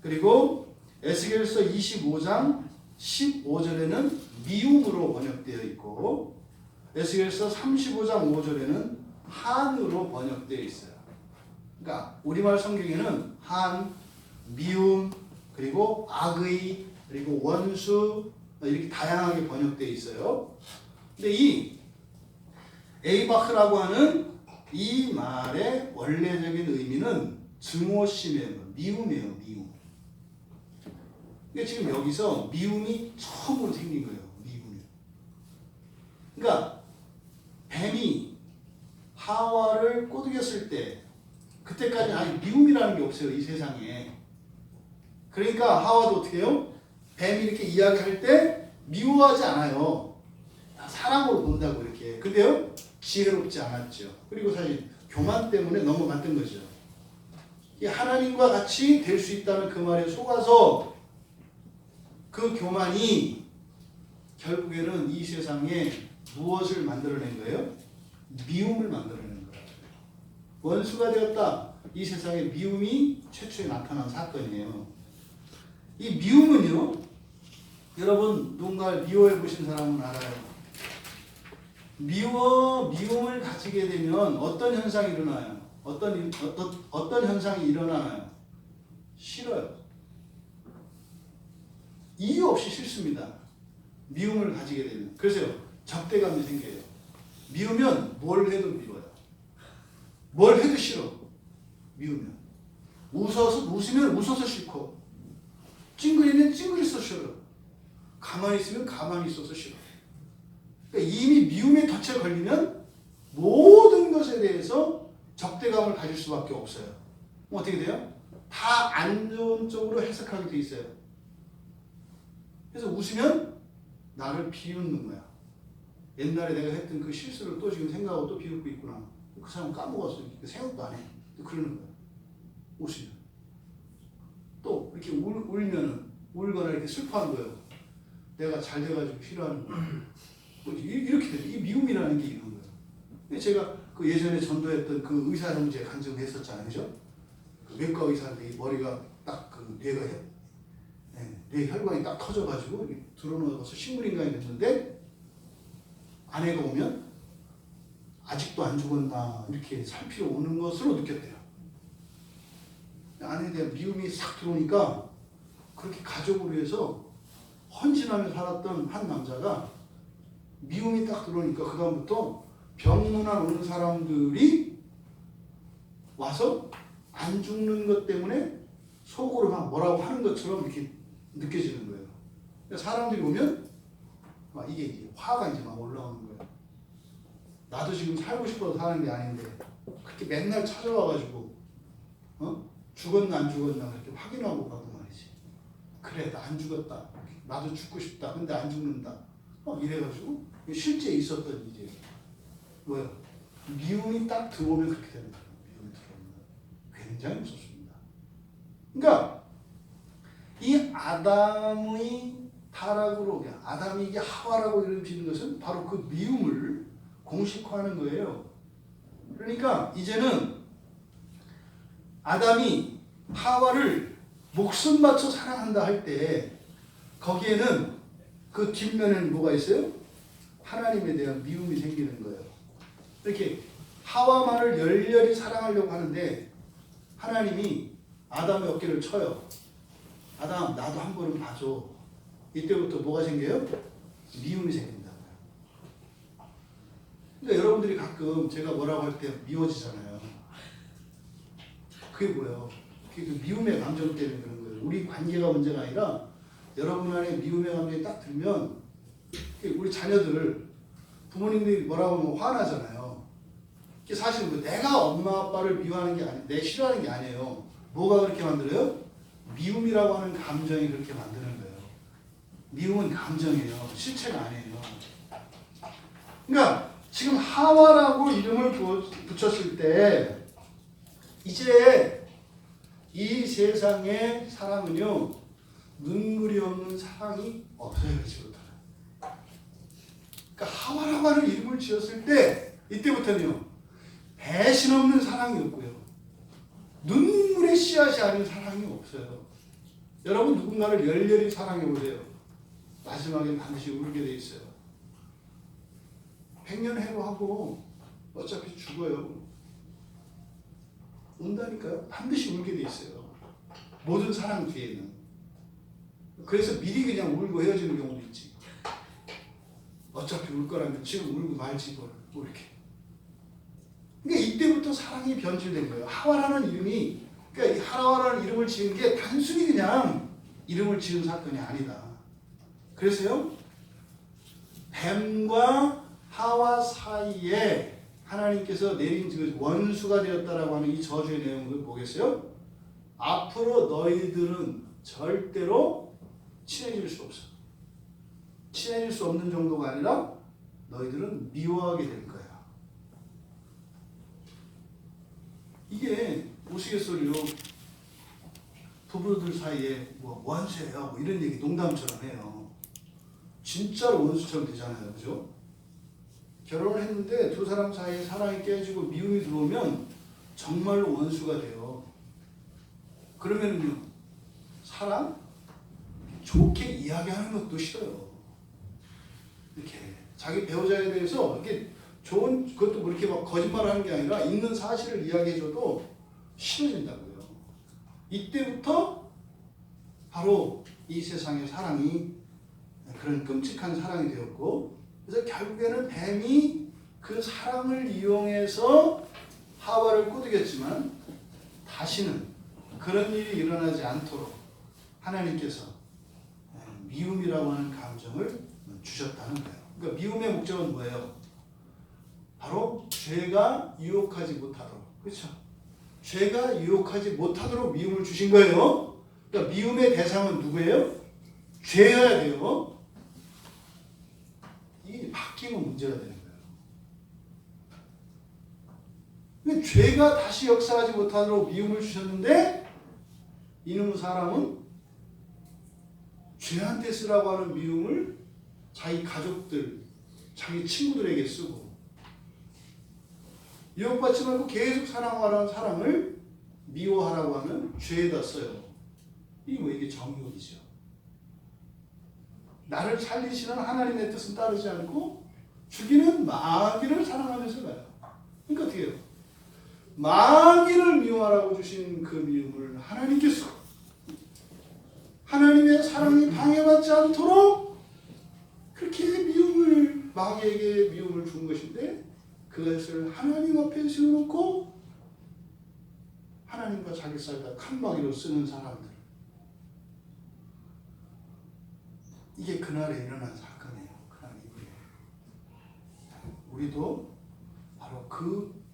그리고 에스겔서 25장 15절에는 미움으로 번역되어 있고 에스겔서 35장 5절에는 한으로 번역되어 있어요. 그러니까 우리말 성경에는 한, 미움, 그리고 악의, 그리고 원수 이렇게 다양하게 번역되어 있어요. 근데 이 에이바흐라고 하는 이 말의 원래적인 의미는 증오심이에요. 미움이에요. 미움. 그러니까 지금 여기서 미움이 처음으로 생긴 거예요. 미움이. 그러니까 뱀이 하와를 꼬드겼을 때 그때까지 아니 미움이라는 게 없어요. 이 세상에. 그러니까 하와도 어떻게 해요? 뱀이 이렇게 이야기할 때 미워하지 않아요. 사랑으로 본다고 이렇게. 근데요, 지혜롭지 않았죠. 그리고 사실 교만 때문에 넘어갔던 거죠. 이 하나님과 같이 될 수 있다는 그 말에 속아서 그 교만이 결국에는 이 세상에 무엇을 만들어낸 거예요? 미움을 만들어낸 거예요. 원수가 되었다. 이 세상에 미움이 최초에 나타난 사건이에요. 이 미움은요, 여러분 누군가를 미워해 보신 사람은 알아요. 미움을 가지게 되면 어떤 현상이 일어나요? 어떤 현상이 일어나나요? 싫어요. 이유 없이 싫습니다. 미움을 가지게 되면. 그래서 적대감이 생겨요. 미우면 뭘 해도 미워요. 뭘 해도 싫어. 미우면. 웃으면 웃어서 싫고, 찡그리면 찡그려서 싫어. 가만히 있으면 가만히 있어서 싫어. 그러니까 이미 미움의 덫에 걸리면 모든 것에 대해서 적대감을 가질 수밖에 없어요. 어떻게 돼요? 다 안 좋은 쪽으로 해석하게 돼 있어요. 그래서 웃으면 나를 비웃는 거야. 옛날에 내가 했던 그 실수를 또 지금 생각하고 또 비웃고 있구나. 그 사람 까먹었어. 생각도 안 해. 그러는 거야. 웃으면. 또 이렇게 울거나 이렇게 슬퍼하는 거예요. 내가 잘 돼가지고 싫어하는 거야. 이렇게 되죠. 이 미움이라는 게 이런 거예요. 제가 그 예전에 전도했던 그 의사 형제 간증을 했었잖아요. 그죠? 그 외과 의사인데 머리가 딱 그 뇌 혈관이 딱 터져가지고 들어놓아서 식물인간이 됐는데 아내가 오면 아직도 안 죽었나 이렇게 살피러 오는 것으로 느꼈대요. 아내에 대한 미움이 싹 들어오니까 그렇게 가족을 위해서 헌신하며 살았던 한 남자가 미움이 딱 들어오니까 그다음부터 병문안 오는 사람들이 와서 안 죽는 것 때문에 속으로 막 뭐라고 하는 것처럼 이렇게 느껴지는 거예요. 사람들이 오면 막 이게 이제 화가 이제 막 올라오는 거예요. 나도 지금 살고 싶어서 사는 게 아닌데 그렇게 맨날 찾아와가지고 죽었나 안 죽었나 그렇게 확인하고 가고 말이지. 그래 나 안 죽었다. 나도 죽고 싶다. 근데 안 죽는다. 이래가지고 실제 있었던 이제 뭐예요? 미움이 딱 들어오면 그렇게 되는 거예요. 미움이 들어오면 굉장히 무섭습니다. 그러니까 이 아담의 타락으로 아담이 이게 하와라고 이름 짓는 것은 바로 그 미움을 공식화하는 거예요. 그러니까 이제는 아담이 하와를 목숨 바쳐 사랑한다 할 때 거기에는 그 뒷면에는 뭐가 있어요? 하나님에 대한 미움이 생기는 거예요. 이렇게 하와만을 열렬히 사랑하려고 하는데 하나님이 아담의 어깨를 쳐요. 아담 나도 한 번은 봐줘. 이때부터 뭐가 생겨요? 미움이 생긴다고요. 그러니까 여러분들이 가끔 제가 뭐라고 할 때 미워지잖아요. 그게 뭐예요? 그게 그 미움의 감정 때문에 그런 거예요. 우리 관계가 문제가 아니라 여러분 안에 미움의 감정이 딱 들면 우리 자녀들 부모님들이 뭐라고 하면 화나잖아요. 사실 내가 엄마 아빠를 미워하는 게 아니, 내 싫어하는 게 아니에요. 뭐가 그렇게 만들어요? 미움이라고 하는 감정이 그렇게 만드는 거예요. 미움은 감정이에요. 실체가 아니에요. 그러니까 지금 하와라고 이름을 붙였을 때 이제 이 세상의 사랑은요 눈물이 없는 사랑이 없어지지부터. 그러니까 하와라고 하는 이름을 지었을 때 이때부터는요 배신 없는 사랑이 없고요 눈물의 씨앗이 아닌 사랑이 없어요. 여러분 누군가를 열렬히 사랑해 보세요. 마지막엔 반드시 울게 돼 있어요. 100년 해로하고 어차피 죽어요. 운다니까요. 반드시 울게 돼 있어요. 모든 사랑 뒤에는. 그래서 미리 그냥 울고 헤어지는 경우도 있지. 어차피 울 거라면 지금 울고 말지 뭐 이렇게. 그러니까 이때부터 사랑이 변질된 거예요. 하와라는 이름이, 그러니까 이 하와라는 이름을 지은 게 단순히 그냥 이름을 지은 사건이 아니다. 그래서요, 뱀과 하와 사이에 하나님께서 내린 원수가 되었다라고 하는 이 저주의 내용을 보겠어요? 앞으로 너희들은 절대로 친해질 수 없어. 친해질 수 없는 정도가 아니라 너희들은 미워하게 될 거야. 이게 우스갯소리로 부부들 사이에 뭐 원수예요 뭐 이런 얘기 농담처럼 해요. 진짜로 원수처럼 되잖아요. 그죠? 결혼을 했는데 두 사람 사이에 사랑이 깨지고 미움이 들어오면 정말로 원수가 돼요. 그러면요 사람 좋게 이야기하는 것도 싫어요. 이렇게 자기 배우자에 대해서 이렇게 좋은 그것도 그렇게 막 거짓말하는 게 아니라 있는 사실을 이야기해줘도 싫어진다고요. 이때부터 바로 이 세상의 사랑이 그런 끔찍한 사랑이 되었고, 그래서 결국에는 뱀이 그 사랑을 이용해서 하와를 꼬드겼지만 다시는 그런 일이 일어나지 않도록 하나님께서 미움이라고 하는 감정을 주셨다는 거예요. 그러니까 미움의 목적은 뭐예요? 바로 죄가 유혹하지 못하도록. 그렇죠? 죄가 유혹하지 못하도록 미움을 주신 거예요. 그러니까 미움의 대상은 누구예요? 죄여야 돼요. 이게 바뀌면 문제가 되는 거예요. 그러니까 죄가 다시 역사하지 못하도록 미움을 주셨는데 이놈의 사람은 죄한테 쓰라고 하는 미움을 자기 가족들, 자기 친구들에게 쓰고 유혹받지 말고 계속 사랑하라는 사람을 미워하라고 하는 죄에다 써요. 이게 정욕이죠. 나를 살리시는 하나님의 뜻은 따르지 않고 죽이는 마귀를 사랑하면서 가요. 그러니까 어떻게 해요? 마귀를 미워하라고 주신 그 미움을 하나님께서 하나님의 사랑이 방해받지 않도록 그렇게 미움을 마귀에게 미움을 준 것인데 그것을 하나님 앞에 세워놓고 하나님과 자기 사이가 칸막이로 쓰는 사람들, 이게 그날에 일어난 사건이에요. 그날 이후에 우리도 바로 그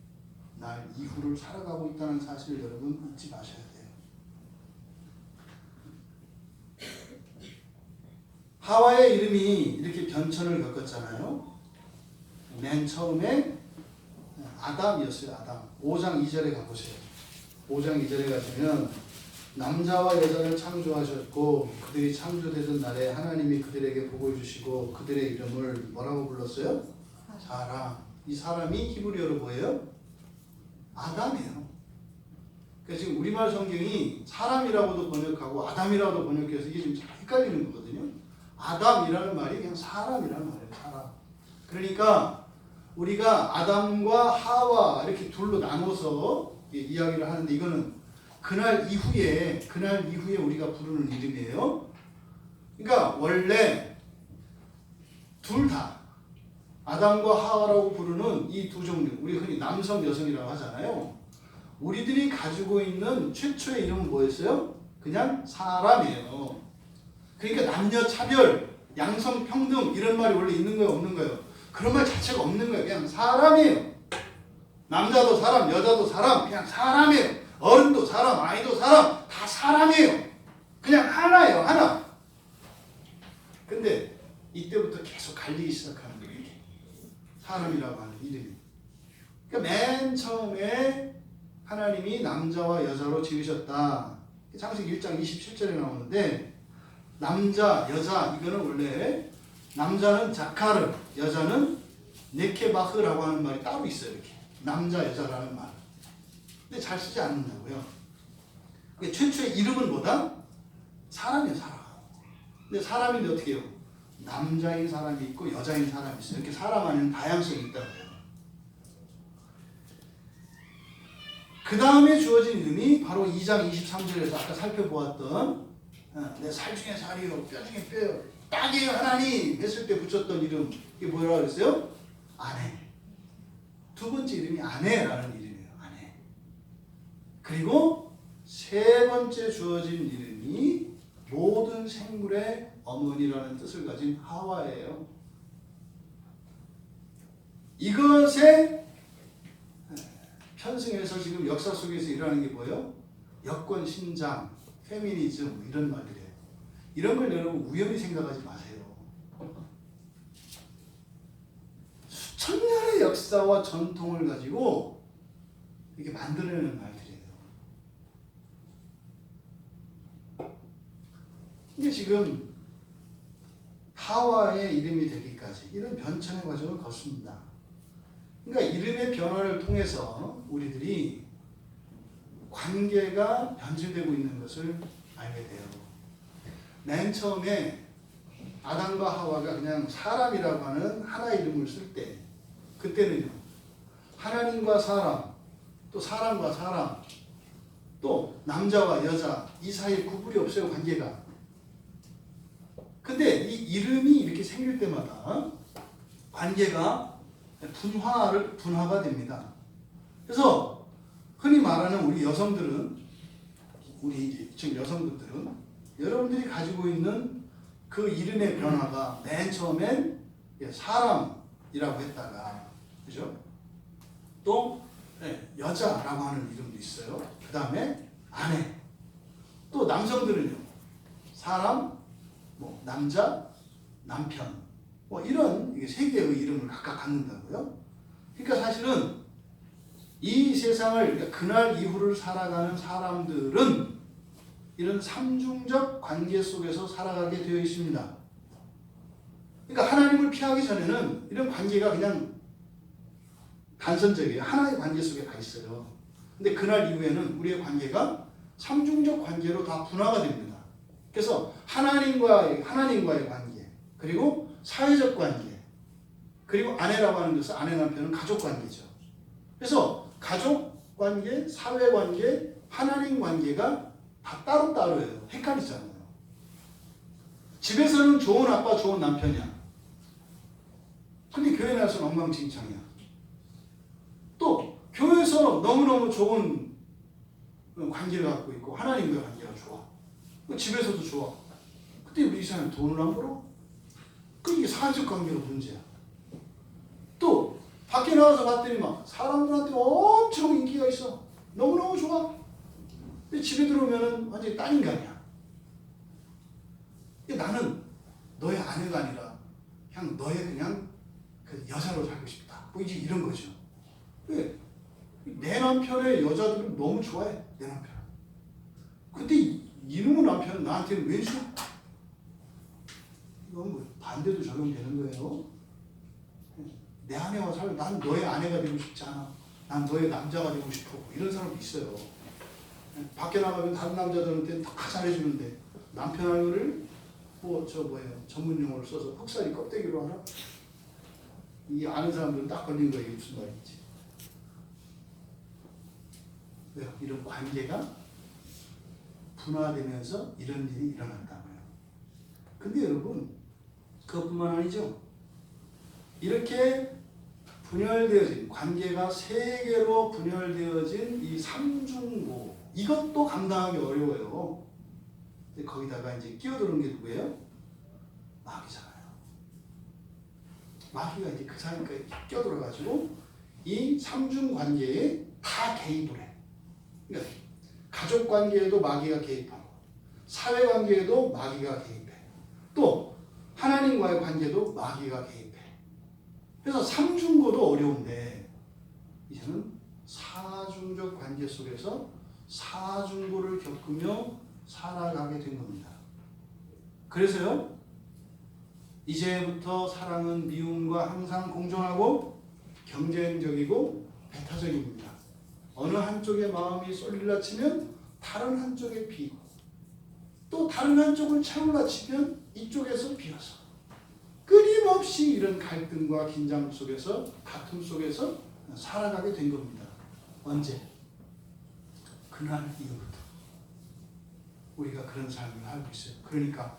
날 이후를 살아가고 있다는 사실을 여러분 잊지 마셔야 돼요. 하와의 이름이 이렇게 변천을 겪었잖아요. 맨 처음에 아담이었어요. 아담. 5장 2절에 가보세요. 5장 2절에 가시면 남자와 여자를 창조하셨고 그들이 창조되던 날에 하나님이 그들에게 복을 주시고 그들의 이름을 뭐라고 불렀어요? 사람. 이 사람이 히브리어로 뭐예요? 아담이에요. 그러니까 지금 우리말 성경이 사람이라고도 번역하고 아담이라고도 번역해서 이게 좀 헷갈리는 거거든요. 아담이라는 말이 그냥 사람이라는 말이에요. 사람. 그러니까 우리가 아담과 하와 이렇게 둘로 나눠서 이야기를 하는데 이거는 그날 이후에 우리가 부르는 이름이에요. 그러니까 원래 둘 다 아담과 하와라고 부르는 이 두 종류, 우리 흔히 남성, 여성이라고 하잖아요. 우리들이 가지고 있는 최초의 이름은 뭐였어요? 그냥 사람이에요. 그러니까 남녀 차별, 양성 평등 이런 말이 원래 있는 거예요, 없는 거예요? 그런 말 자체가 없는 거예요. 그냥 사람이에요. 남자도 사람, 여자도 사람, 그냥 사람이에요. 어른도 사람, 아이도 사람, 다 사람이에요. 그냥 하나예요, 하나. 근데 이때부터 계속 갈리기 시작하는 거예요. 이게 사람이라고 하는 이름이. 그러니까 맨 처음에 하나님이 남자와 여자로 지으셨다. 창세기 1장 27절에 나오는데 남자, 여자 이거는 원래 남자는 자카르, 여자는 네케바흐라고 하는 말이 따로 있어요. 이렇게 남자, 여자라는 말. 근데 잘 쓰지 않는다고요. 최초의 이름은 뭐다? 사람이에요, 사람. 근데 사람인데 어떻게 해요? 남자인 사람이 있고 여자인 사람이 있어요. 이렇게 사람 안에는 다양성이 있다고요. 그 다음에 주어진 이름이 바로 2장 23절에서 아까 살펴보았던 내 살 중에 살이요, 뼈 중에 뼈요, 딱이에요 하나님 했을 때 붙였던 이름, 이게 뭐라고 그랬어요? 아내. 두 번째 이름이 아내라는 이름이에요. 아내. 그리고 세 번째 주어진 이름이 모든 생물의 어머니라는 뜻을 가진 하와예요. 이것에 편승해서 지금 역사 속에서 일어나는 게 뭐예요? 여권 신장, 페미니즘 이런 말들이에요. 이런 걸 여러분 우연히 생각하지 마세요. 수천 년의 역사와 전통을 가지고 이렇게 만들어내는 말들이에요. 이게 지금 하와의 이름이 되기까지 이런 변천의 과정을 거칩니다. 그러니까 이름의 변화를 통해서 우리들이 관계가 변질되고 있는 것을 알게 돼요. 맨 처음에 아담과 하와가 그냥 사람이라고 하는 하나의 이름을 쓸 때, 그때는요, 하나님과 사람, 또 사람과 사람, 또 남자와 여자, 이 사이에 구분이 없어요, 관계가. 근데 이 이름이 이렇게 생길 때마다 관계가 분화가 됩니다. 그래서 흔히 말하는 우리 여성들은, 지금 여성분들은 여러분들이 가지고 있는 그 이름의 변화가 맨 처음엔 사람이라고 했다가, 그죠? 또 여자라고 하는 이름도 있어요. 그 다음에 아내. 또 남성들은요, 사람, 남자, 남편, 이런 세 개의 이름을 각각 갖는다고요. 그러니까 사실은 이 세상을, 그러니까 그날 이후를 살아가는 사람들은 이런 삼중적 관계 속에서 살아가게 되어 있습니다. 그러니까 하나님을 피하기 전에는 이런 관계가 그냥 단선적이에요. 하나의 관계 속에 가 있어요. 근데 그날 이후에는 우리의 관계가 삼중적 관계로 다 분화가 됩니다. 그래서 하나님과의 관계, 그리고 사회적 관계, 그리고 아내라고 하는 것은 아내 남편은 가족 관계죠. 그래서 가족 관계, 사회 관계, 하나님 관계가 다 따로따로예요. 헷갈리잖아요. 집에서는 좋은 아빠, 좋은 남편이야. 근데 교회 나와서는 엉망진창이야. 또 교회에서 너무너무 좋은 관계를 갖고 있고 하나님과의 관계가 좋아. 집에서도 좋아. 근데 우리 이 사람이 돈을 안 벌어? 이게 사회적 관계로 문제야. 또 밖에 나가서 봤더니 막 사람들한테 엄청 인기가 있어. 너무너무 좋아. 근데 집에 들어오면은 완전히 딴 인간이야. 나는 너의 아내가 아니라 그냥 너의 그냥 그 여자로 살고 싶다. 이제 이런 거죠. 왜? 내 남편의 여자들은 너무 좋아해. 내 남편. 근데 이놈의 남편은 나한테는 왜 싫어? 이건 반대도 적용되는 거예요. 내 아내와 살고 난 너의 아내가 되고 싶지 않아. 난 너의 남자가 되고 싶어. 이런 사람도 있어요. 밖에 나가면 다른 남자들한테 다 잘해주는데 남편 얼굴을 전문 용어를 써서 흑살이 껍데기로 하나? 이 아는 사람들은 딱 걸린 거예요. 이게 무슨 말인지. 왜요? 이런 관계가 분화되면서 이런 일이 일어난다고요. 근데 여러분, 그것뿐만 아니죠. 이렇게 분열되어진, 관계가 세 개로 분열되어진 이 삼중고, 이것도 감당하기 어려워요. 근데 거기다가 이제 끼어드는 게 누구예요? 마귀잖아요. 마귀가 이제 그 사이까지 끼어들어가지고 이 삼중 관계에 다 개입을 해. 그러니까 가족 관계에도 마귀가 개입하고, 사회 관계에도 마귀가 개입해. 또 하나님과의 관계도 마귀가 개입해. 그래서 삼중고도 어려운데 이제는 사중적 관계 속에서 사중고를 겪으며 살아가게 된 겁니다. 그래서요, 이제부터 사랑은 미움과 항상 공존하고 경쟁적이고 배타적입니다. 어느 한쪽에 마음이 쏠리라 치면 다른 한쪽에 비고, 또 다른 한쪽을 채우라 치면 이쪽에서 비어서, 끊임없이 이런 갈등과 긴장 속에서, 다툼 속에서 살아가게 된 겁니다. 언제? 그날 이후부터 우리가 그런 삶을 살고 있어요. 그러니까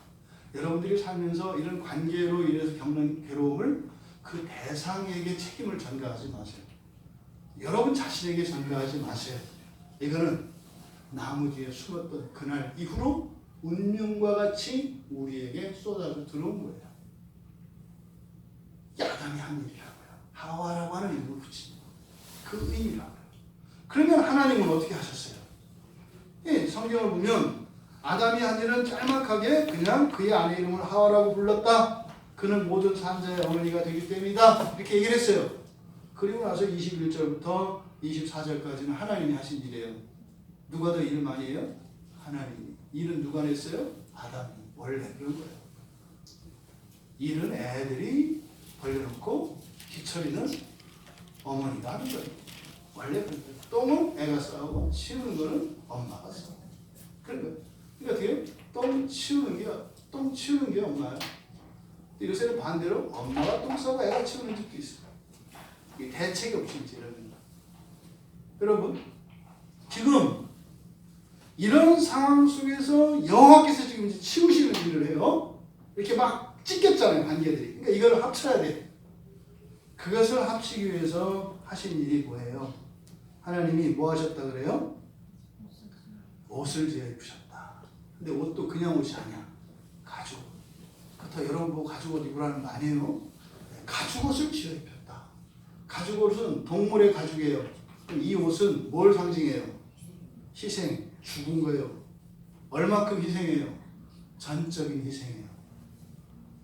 여러분들이 살면서 이런 관계로 인해서 겪는 괴로움을 그 대상에게 책임을 전가하지 마세요. 여러분 자신에게 전가하지 마세요. 이거는 나무 뒤에 숨었던 그날 이후로 운명과 같이 우리에게 쏟아져 들어온 거예요. 아담이 한 일이라고요. 하와라고 하는 이름을 붙인 그 의미라고요. 그러면 하나님은 어떻게 하셨어요? 성경을 보면 아담이 한 일은 짤막하게 그냥 그의 아내 이름을 하와라고 불렀다. 그는 모든 산자의 어머니가 되기 때문이다. 이렇게 얘기를 했어요. 그리고 나서 21절부터 24절까지는 하나님이 하신 일이에요. 누가 더 일을 많이 해요? 하나님이. 일은 누가 냈어요? 아담이. 원래 그런 거예요. 일은 애들이 벌려놓고 뒤처리는 어머니가 하는 거예요. 원래 똥은 애가 싸고 치우는 거는 엄마가 싸. 그러니까 어떻게 똥 치우는 게 엄마야. 요새는 반대로 엄마가 똥 싸고 애가 치우는 집도 있어. 이게 대책이 없이 이제 이러는 거야. 여러분 지금 이런 상황 속에서 여호와께서 지금 이제 치우시는 일을 해요. 이렇게 막 찢겼잖아요, 관계들이. 그러니까 이걸 합쳐야 돼. 그것을 합치기 위해서 하신 일이 뭐예요? 하나님이 뭐 하셨다 그래요? 옷을 지어 입으셨다. 근데 옷도 그냥 옷이 아니야. 가죽. 그렇다고 여러분 보고 가죽 옷 입으라는 거 아니에요. 가죽 옷을 지어 입혔다. 가죽 옷은 동물의 가죽이에요. 이 옷은 뭘 상징해요? 희생, 죽은 거예요. 얼마큼 희생해요? 전적인 희생이에요.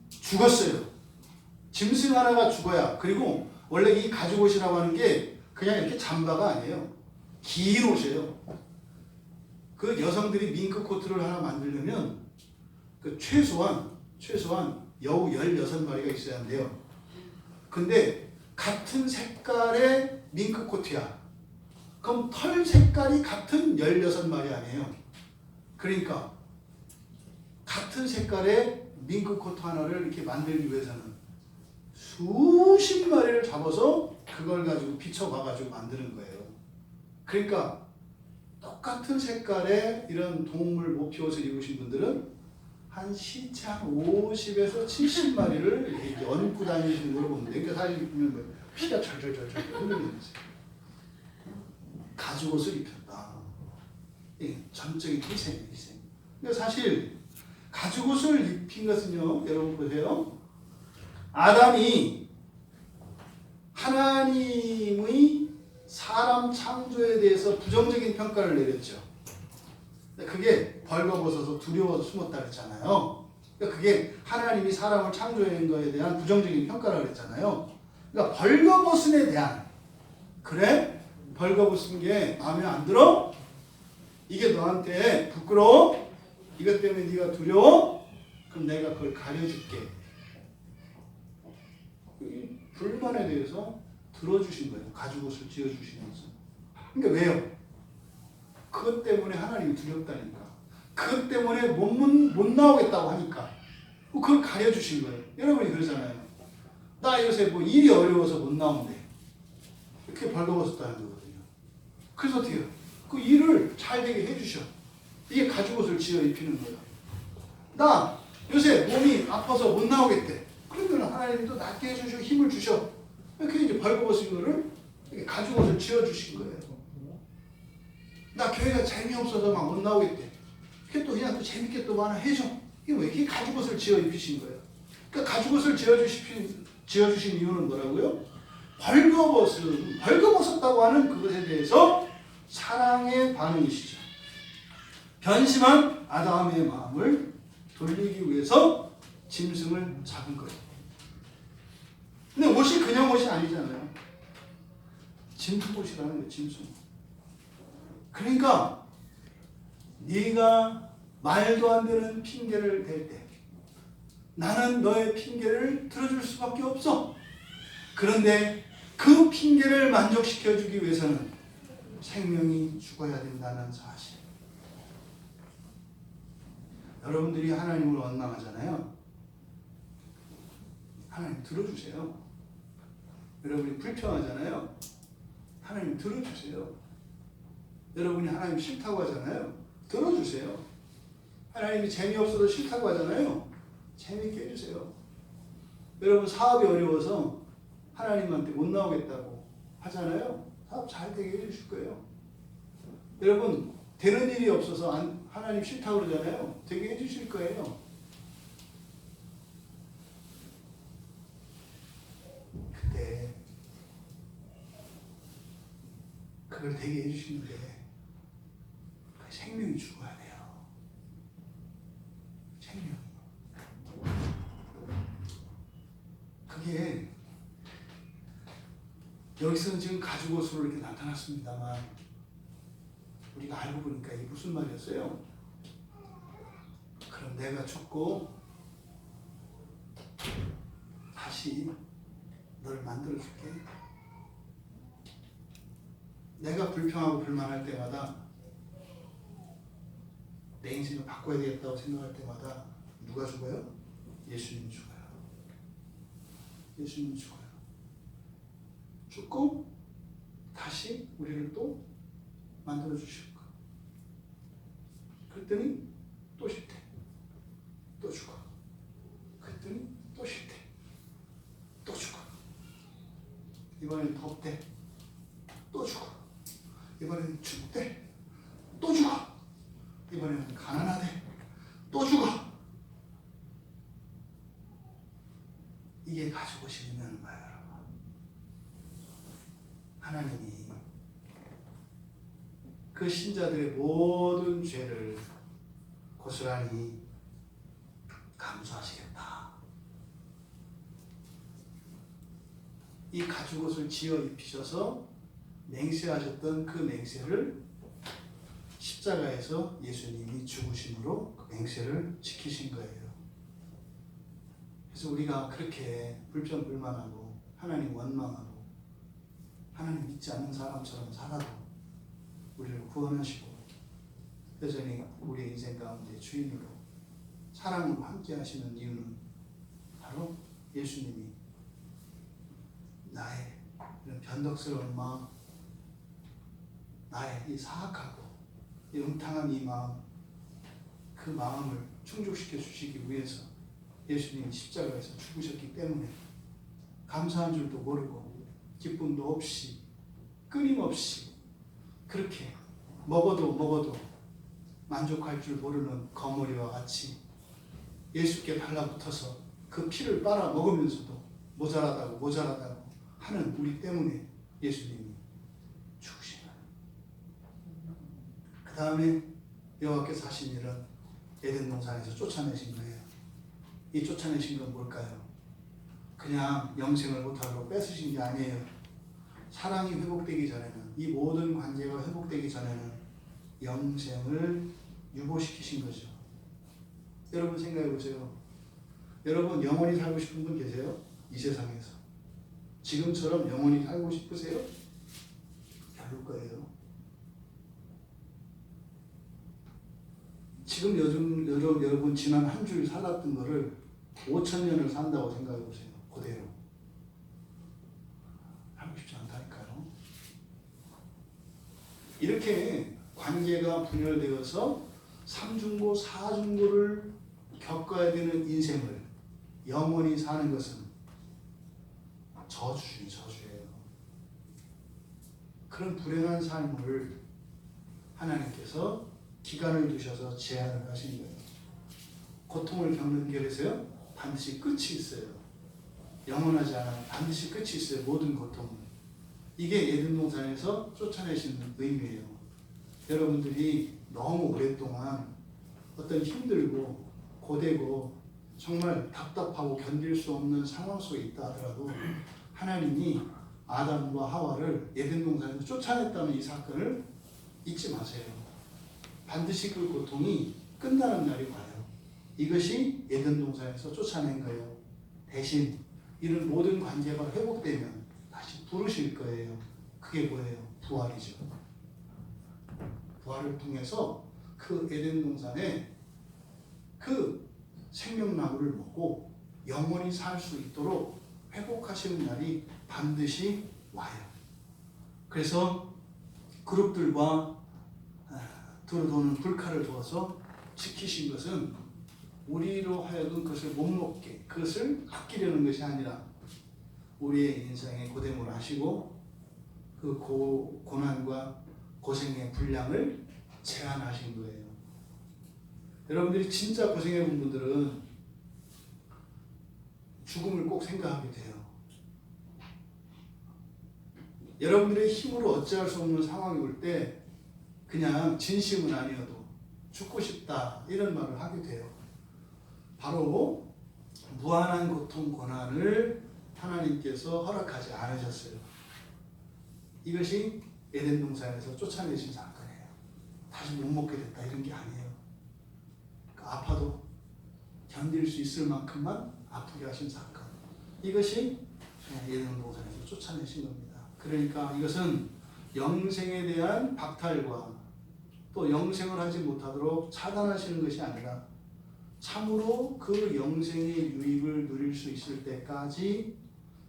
죽었어요. 짐승 하나가 죽어야. 그리고 원래 이 가죽 옷이라고 하는 게 그냥 이렇게 잠바가 아니에요. 긴 옷이에요. 그 여성들이 밍크 코트를 하나 만들려면 그 최소한 여우 16마리가 있어야 한대요. 근데 같은 색깔의 밍크 코트야. 그럼 털 색깔이 같은 16마리 아니에요. 그러니까 같은 색깔의 밍크 코트 하나를 이렇게 만들기 위해서는 수십 마리를 잡아서 그걸 가지고 비춰봐가지고 만드는 거예요. 그러니까 똑같은 색깔의 이런 동물 모피 옷을 입으신 분들은 한 시체 한 50에서 70마리를 이렇게 얹고 다니시는 걸로 보면 돼요. 그러니까 사진 보면 피가 철철철 흘러내리는 거예요. 가죽 옷을 입혔다. 전적인 희생. 그러니까 사실 가죽 옷을 입힌 것은요, 여러분 보세요. 아담이 하나님의 사람 창조에 대해서 부정적인 평가를 내렸죠. 그게 벌거벗어서 두려워서 숨었다 그랬잖아요. 그러니까 그게 하나님이 사람을 창조한 것에 대한 부정적인 평가를 그랬잖아요. 그러니까 벌거벗음에 대한, 그래? 벌거벗은 게 마음에 안 들어? 이게 너한테 부끄러워? 이것 때문에 네가 두려워? 그럼 내가 그걸 가려줄게. 이 불만에 대해서 들어주신 거예요. 가죽 옷을 지어주시면서. 그러니까 왜요? 그것 때문에 하나님이 두렵다니까. 그것 때문에 못 나오겠다고 하니까. 그걸 가려주신 거예요. 여러분이 그러잖아요. 나 요새 뭐 일이 어려워서 못 나온대. 이렇게 벌거벗었다는 거거든요. 그래서 어떻게 해요? 그 일을 잘 되게 해주셔. 이게 가죽 옷을 지어 입히는 거야. 나 요새 몸이 아파서 못 나오겠대. 그러면 하나님이 또 낫게 해주시고 힘을 주셔. 이렇게 이제 벌거벗은 거를 가죽 옷을 지어 주신 거예요. 나 교회가 재미없어서 막 못 나오겠대. 그게 또 그냥 또 재밌게 또 하나 해줘. 이게 왜 이렇게 가죽 옷을 지어 입히신 거예요? 그러니까 가죽 옷을 지어 주신 이유는 뭐라고요? 벌거벗었다고 하는 그것에 대해서 사랑의 반응이시죠. 변심한 아담의 마음을 돌리기 위해서 짐승을 잡은 거예요. 근데 옷이 그냥 옷이 아니잖아요. 짐승 옷이라는 거예요. 짐승. 그러니까 네가 말도 안 되는 핑계를 댈 때 나는 너의 핑계를 들어줄 수밖에 없어. 그런데 그 핑계를 만족시켜주기 위해서는 생명이 죽어야 된다는 사실. 여러분들이 하나님을 원망하잖아요. 하나님 들어주세요. 여러분이 불평하잖아요. 하나님 들어주세요. 여러분이 하나님 싫다고 하잖아요. 들어주세요. 하나님이 재미없어도 싫다고 하잖아요. 재미있게 해주세요. 여러분 사업이 어려워서 하나님한테 못 나오겠다고 하잖아요. 사업 잘 되게 해주실 거예요. 여러분 되는 일이 없어서 하나님 싫다고 그러잖아요. 되게 해주실 거예요. 그때 그걸 되게 해주시는데 그 생명이 죽어야 돼요. 생명. 그게 여기서는 지금 가죽 옷으로 이렇게 나타났습니다만 우리가 알고 보니까 이게 무슨 말이었어요? 그럼 내가 죽고 다시 너를 만들어줄게. 내가 불평하고 불만할 때마다 내 인생을 바꿔야 되겠다고 생각할 때마다 누가 죽어요? 예수님이 죽어요. 예수님이 죽어요. 죽고 다시 우리를 또 만들어 주실 거예요. 그랬더니 또 싫대. 또 죽어. 그랬더니 또 싫대. 또 죽어. 이번엔 덥대. 또 죽어. 이번엔 춥대. 또 죽어. 이번에는 가난하대. 또 죽어. 이게 가지고 싶는 거예요, 여러분. 하나님이 그 신자들의 모든 죄를 고스란히 감수하시겠다. 이 가죽옷을 지어 입히셔서 맹세하셨던 그 맹세를 십자가에서 예수님이 죽으심으로 그 맹세를 지키신 거예요. 그래서 우리가 그렇게 불평불만하고 하나님 원망하고 하나님 믿지 않는 사람처럼 살아도 우리를 구원하시고 여전히 우리 인생 가운데 주인으로 사랑으로 함께 하시는 이유는 바로 예수님이 나의 이런 변덕스러운 마음, 나의 이 사악하고 이 음탕한 이 마음, 그 마음을 충족시켜 주시기 위해서 예수님이 십자가에서 죽으셨기 때문에 감사한 줄도 모르고 기쁨도 없이 끊임없이 그렇게 먹어도 만족할 줄 모르는 거머리와 같이 예수께 달라붙어서 그 피를 빨아 먹으면서도 모자라다고 하는 우리 때문에 예수님이 죽으신 거예요. 그 다음에 여호와께서 하신 일은 에덴 동산에서 쫓아내신 거예요. 이 쫓아내신 건 뭘까요? 그냥 영생을 못하도록 뺏으신 게 아니에요. 사랑이 회복되기 전에는, 이 모든 관계가 회복되기 전에는 영생을 유보시키신 거죠. 여러분 생각해 보세요. 여러분 영원히 살고 싶은 분 계세요? 이 세상에서. 지금처럼 영원히 살고 싶으세요? 별로일 거예요. 지금 여러분 지난 한 주 살았던 거를 5,000년을 산다고 생각해 보세요. 그대로. 하고 싶지 않다니까요. 이렇게 관계가 분열되어서 삼중고, 사중고를 겪어야 되는 인생을 영원히 사는 것은 저주예요. 그런 불행한 삶을 하나님께서 기간을 두셔서 제한을 하신 거예요. 고통을 겪는 길에서요, 반드시 끝이 있어요. 영원하지 않아요. 반드시 끝이 있어요. 모든 고통은. 이게 에덴 동산에서 쫓아내시는 의미예요. 여러분들이 너무 오랫동안 어떤 힘들고 고되고 정말 답답하고 견딜 수 없는 상황 속에 있다 하더라도 하나님이 아담과 하와를 에덴 동산에서 쫓아냈다는 이 사건을 잊지 마세요. 반드시 그 고통이 끝나는 날이 와요. 이것이 에덴 동산에서 쫓아낸 거예요. 대신 이런 모든 관계가 회복되면 다시 부르실 거예요. 그게 뭐예요? 부활이죠. 부활을 통해서 그 에덴 동산에 그 생명나무를 먹고 영원히 살 수 있도록 회복하시는 날이 반드시 와요. 그래서 그룹들과 두루도는 불칼을 두어서 지키신 것은 우리로 하여금 그것을 못 먹게, 그것을 아끼려는 것이 아니라 우리의 인생의 고됨을 하시고 그 고난과 고생의 분량을 제한하신 거예요. 여러분들이 진짜 고생해 본 분들은 죽음을 꼭 생각하게 돼요. 여러분들의 힘으로 어찌할 수 없는 상황이 올 때 그냥 진심은 아니어도 죽고 싶다 이런 말을 하게 돼요. 바로 무한한 고통 고난을 하나님께서 허락하지 않으셨어요. 이것이 에덴 동산에서 쫓아내신 사건이에요. 다시 못 먹게 됐다 이런 게 아니에요. 아파도 견딜 수 있을 만큼만 아프게 하신 사건. 이것이 에덴 동산에서 쫓아내신 겁니다. 그러니까 이것은 영생에 대한 박탈과 또 영생을 하지 못하도록 차단하시는 것이 아니라 참으로 그 영생의 유익을 누릴 수 있을 때까지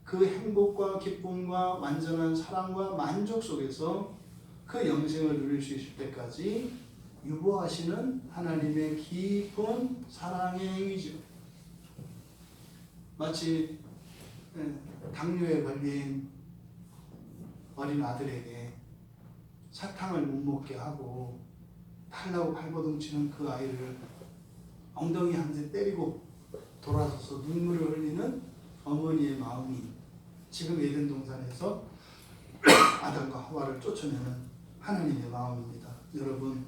그 행복과 기쁨과 완전한 사랑과 만족 속에서 그 영생을 누릴 수 있을 때까지 유보하시는 하나님의 깊은 사랑의 행위죠. 마치 당뇨에 걸린 어린 아들에게 사탕을 못 먹게 하고 달라고 발버둥치는 그 아이를 엉덩이 한 대 때리고 돌아서서 눈물을 흘리는 어머니의 마음이 지금 에덴 동산에서 아담과 하와를 쫓아내는 하나님의 마음입니다. 여러분,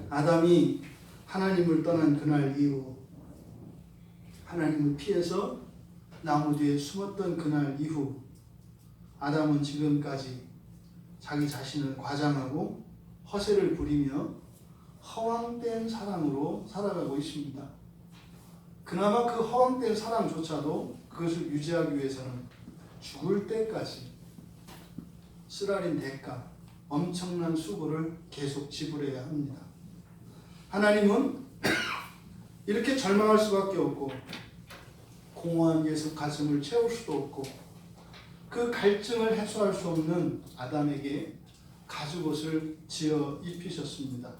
아담이 하나님을 떠난 그날 이후, 하나님을 피해서 나무 뒤에 숨었던 그날 이후, 아담은 지금까지 자기 자신을 과장하고 허세를 부리며 허황된 사랑으로 살아가고 있습니다. 그나마 그 허황된 사랑조차도 그것을 유지하기 위해서는 죽을 때까지 쓰라린 대가, 엄청난 수고를 계속 지불해야 합니다. 하나님은 이렇게 절망할 수밖에 없고 공허한 계속 가슴을 채울 수도 없고 그 갈증을 해소할 수 없는 아담에게 가죽옷을 지어 입히셨습니다.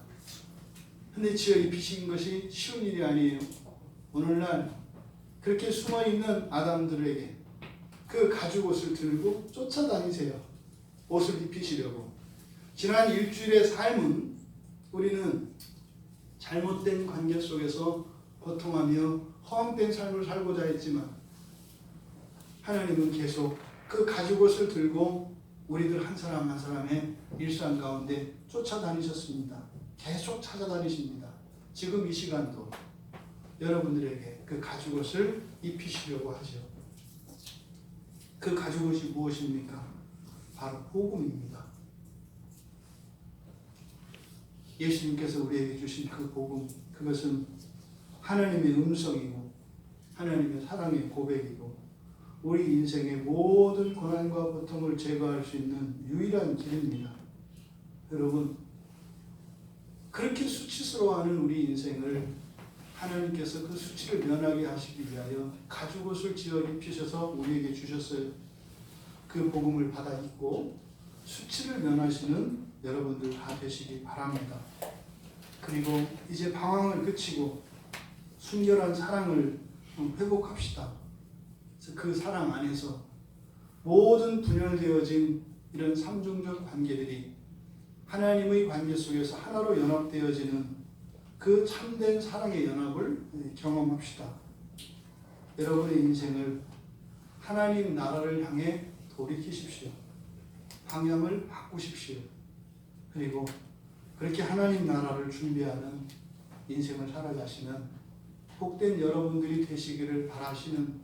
근데 지어 입히신 것이 쉬운 일이 아니에요. 오늘날 그렇게 숨어있는 아담들에게 그 가죽옷을 들고 쫓아다니세요. 옷을 입히시려고. 지난 일주일의 삶은 우리는 잘못된 관계 속에서 고통하며 허황된 삶을 살고자 했지만 하나님은 계속 그 가죽옷을 들고 우리들 한 사람 한 사람의 일상 가운데 쫓아다니셨습니다. 계속 찾아다니십니다. 지금 이 시간도 여러분들에게 그 가죽옷을 입히시려고 하죠. 그 가죽옷이 무엇입니까? 바로 복음입니다. 예수님께서 우리에게 주신 그 복음, 그것은 하나님의 음성이고 하나님의 사랑의 고백이고 우리 인생의 모든 고난과 고통을 제거할 수 있는 유일한 길입니다. 여러분, 그렇게 수치스러워하는 우리 인생을 하나님께서 그 수치를 면하게 하시기 위하여 가죽옷을 지어 입히셔서 우리에게 주셨어요. 그 복음을 받아 입고 수치를 면하시는 여러분들 다 되시기 바랍니다. 그리고 이제 방황을 그치고 순결한 사랑을 회복합시다. 그 사랑 안에서 모든 분열되어진 이런 삼중적 관계들이 하나님의 관계 속에서 하나로 연합되어지는 그 참된 사랑의 연합을 경험합시다. 여러분의 인생을 하나님 나라를 향해 돌이키십시오. 방향을 바꾸십시오. 그리고 그렇게 하나님 나라를 준비하는 인생을 살아가시는 복된 여러분들이 되시기를 바라시는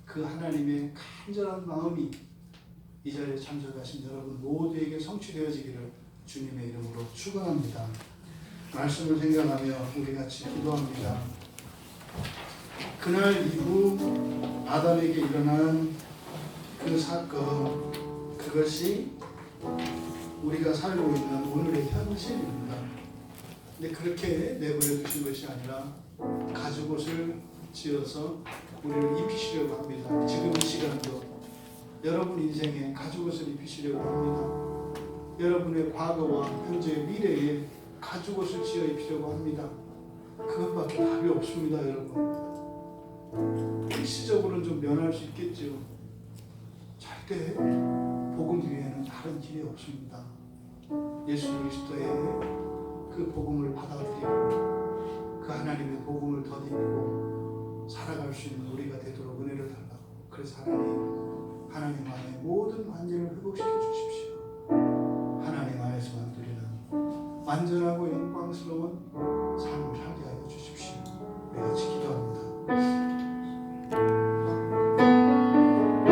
그 하나님의 간절한 마음이 이 자리에 참석하신 여러분 모두에게 성취되어지기를 주님의 이름으로 축원합니다. 말씀을 생각하며 우리 같이 기도합니다. 그날 이후 아담에게 일어난 그 사건, 그것이 우리가 살고 있는 오늘의 현실입니다. 근데 그렇게 내버려 두신 것이 아니라 가죽옷을 지어서 우리를 입히시려고 합니다. 지금 이 시간도 여러분 인생에 가죽옷을 입히시려고 합니다. 여러분의 과거와 현재, 미래에 가죽옷을 지어 입히려고 합니다. 그것밖에 답이 없습니다, 여러분. 일시적으로는 좀 면할 수 있겠죠. 절대 복음 위에는 다른 길이 없습니다. 예수 그리스도의 그 복음을 받아들이고 그 하나님의 복음을 덧입고 살아갈 수 있는 우리가 되도록 은혜를 달라고. 그래서 하나님 안에 모든 관계를 회복시켜 주십시오. 하나님 안에서만 누리는 완전하고 영광스러운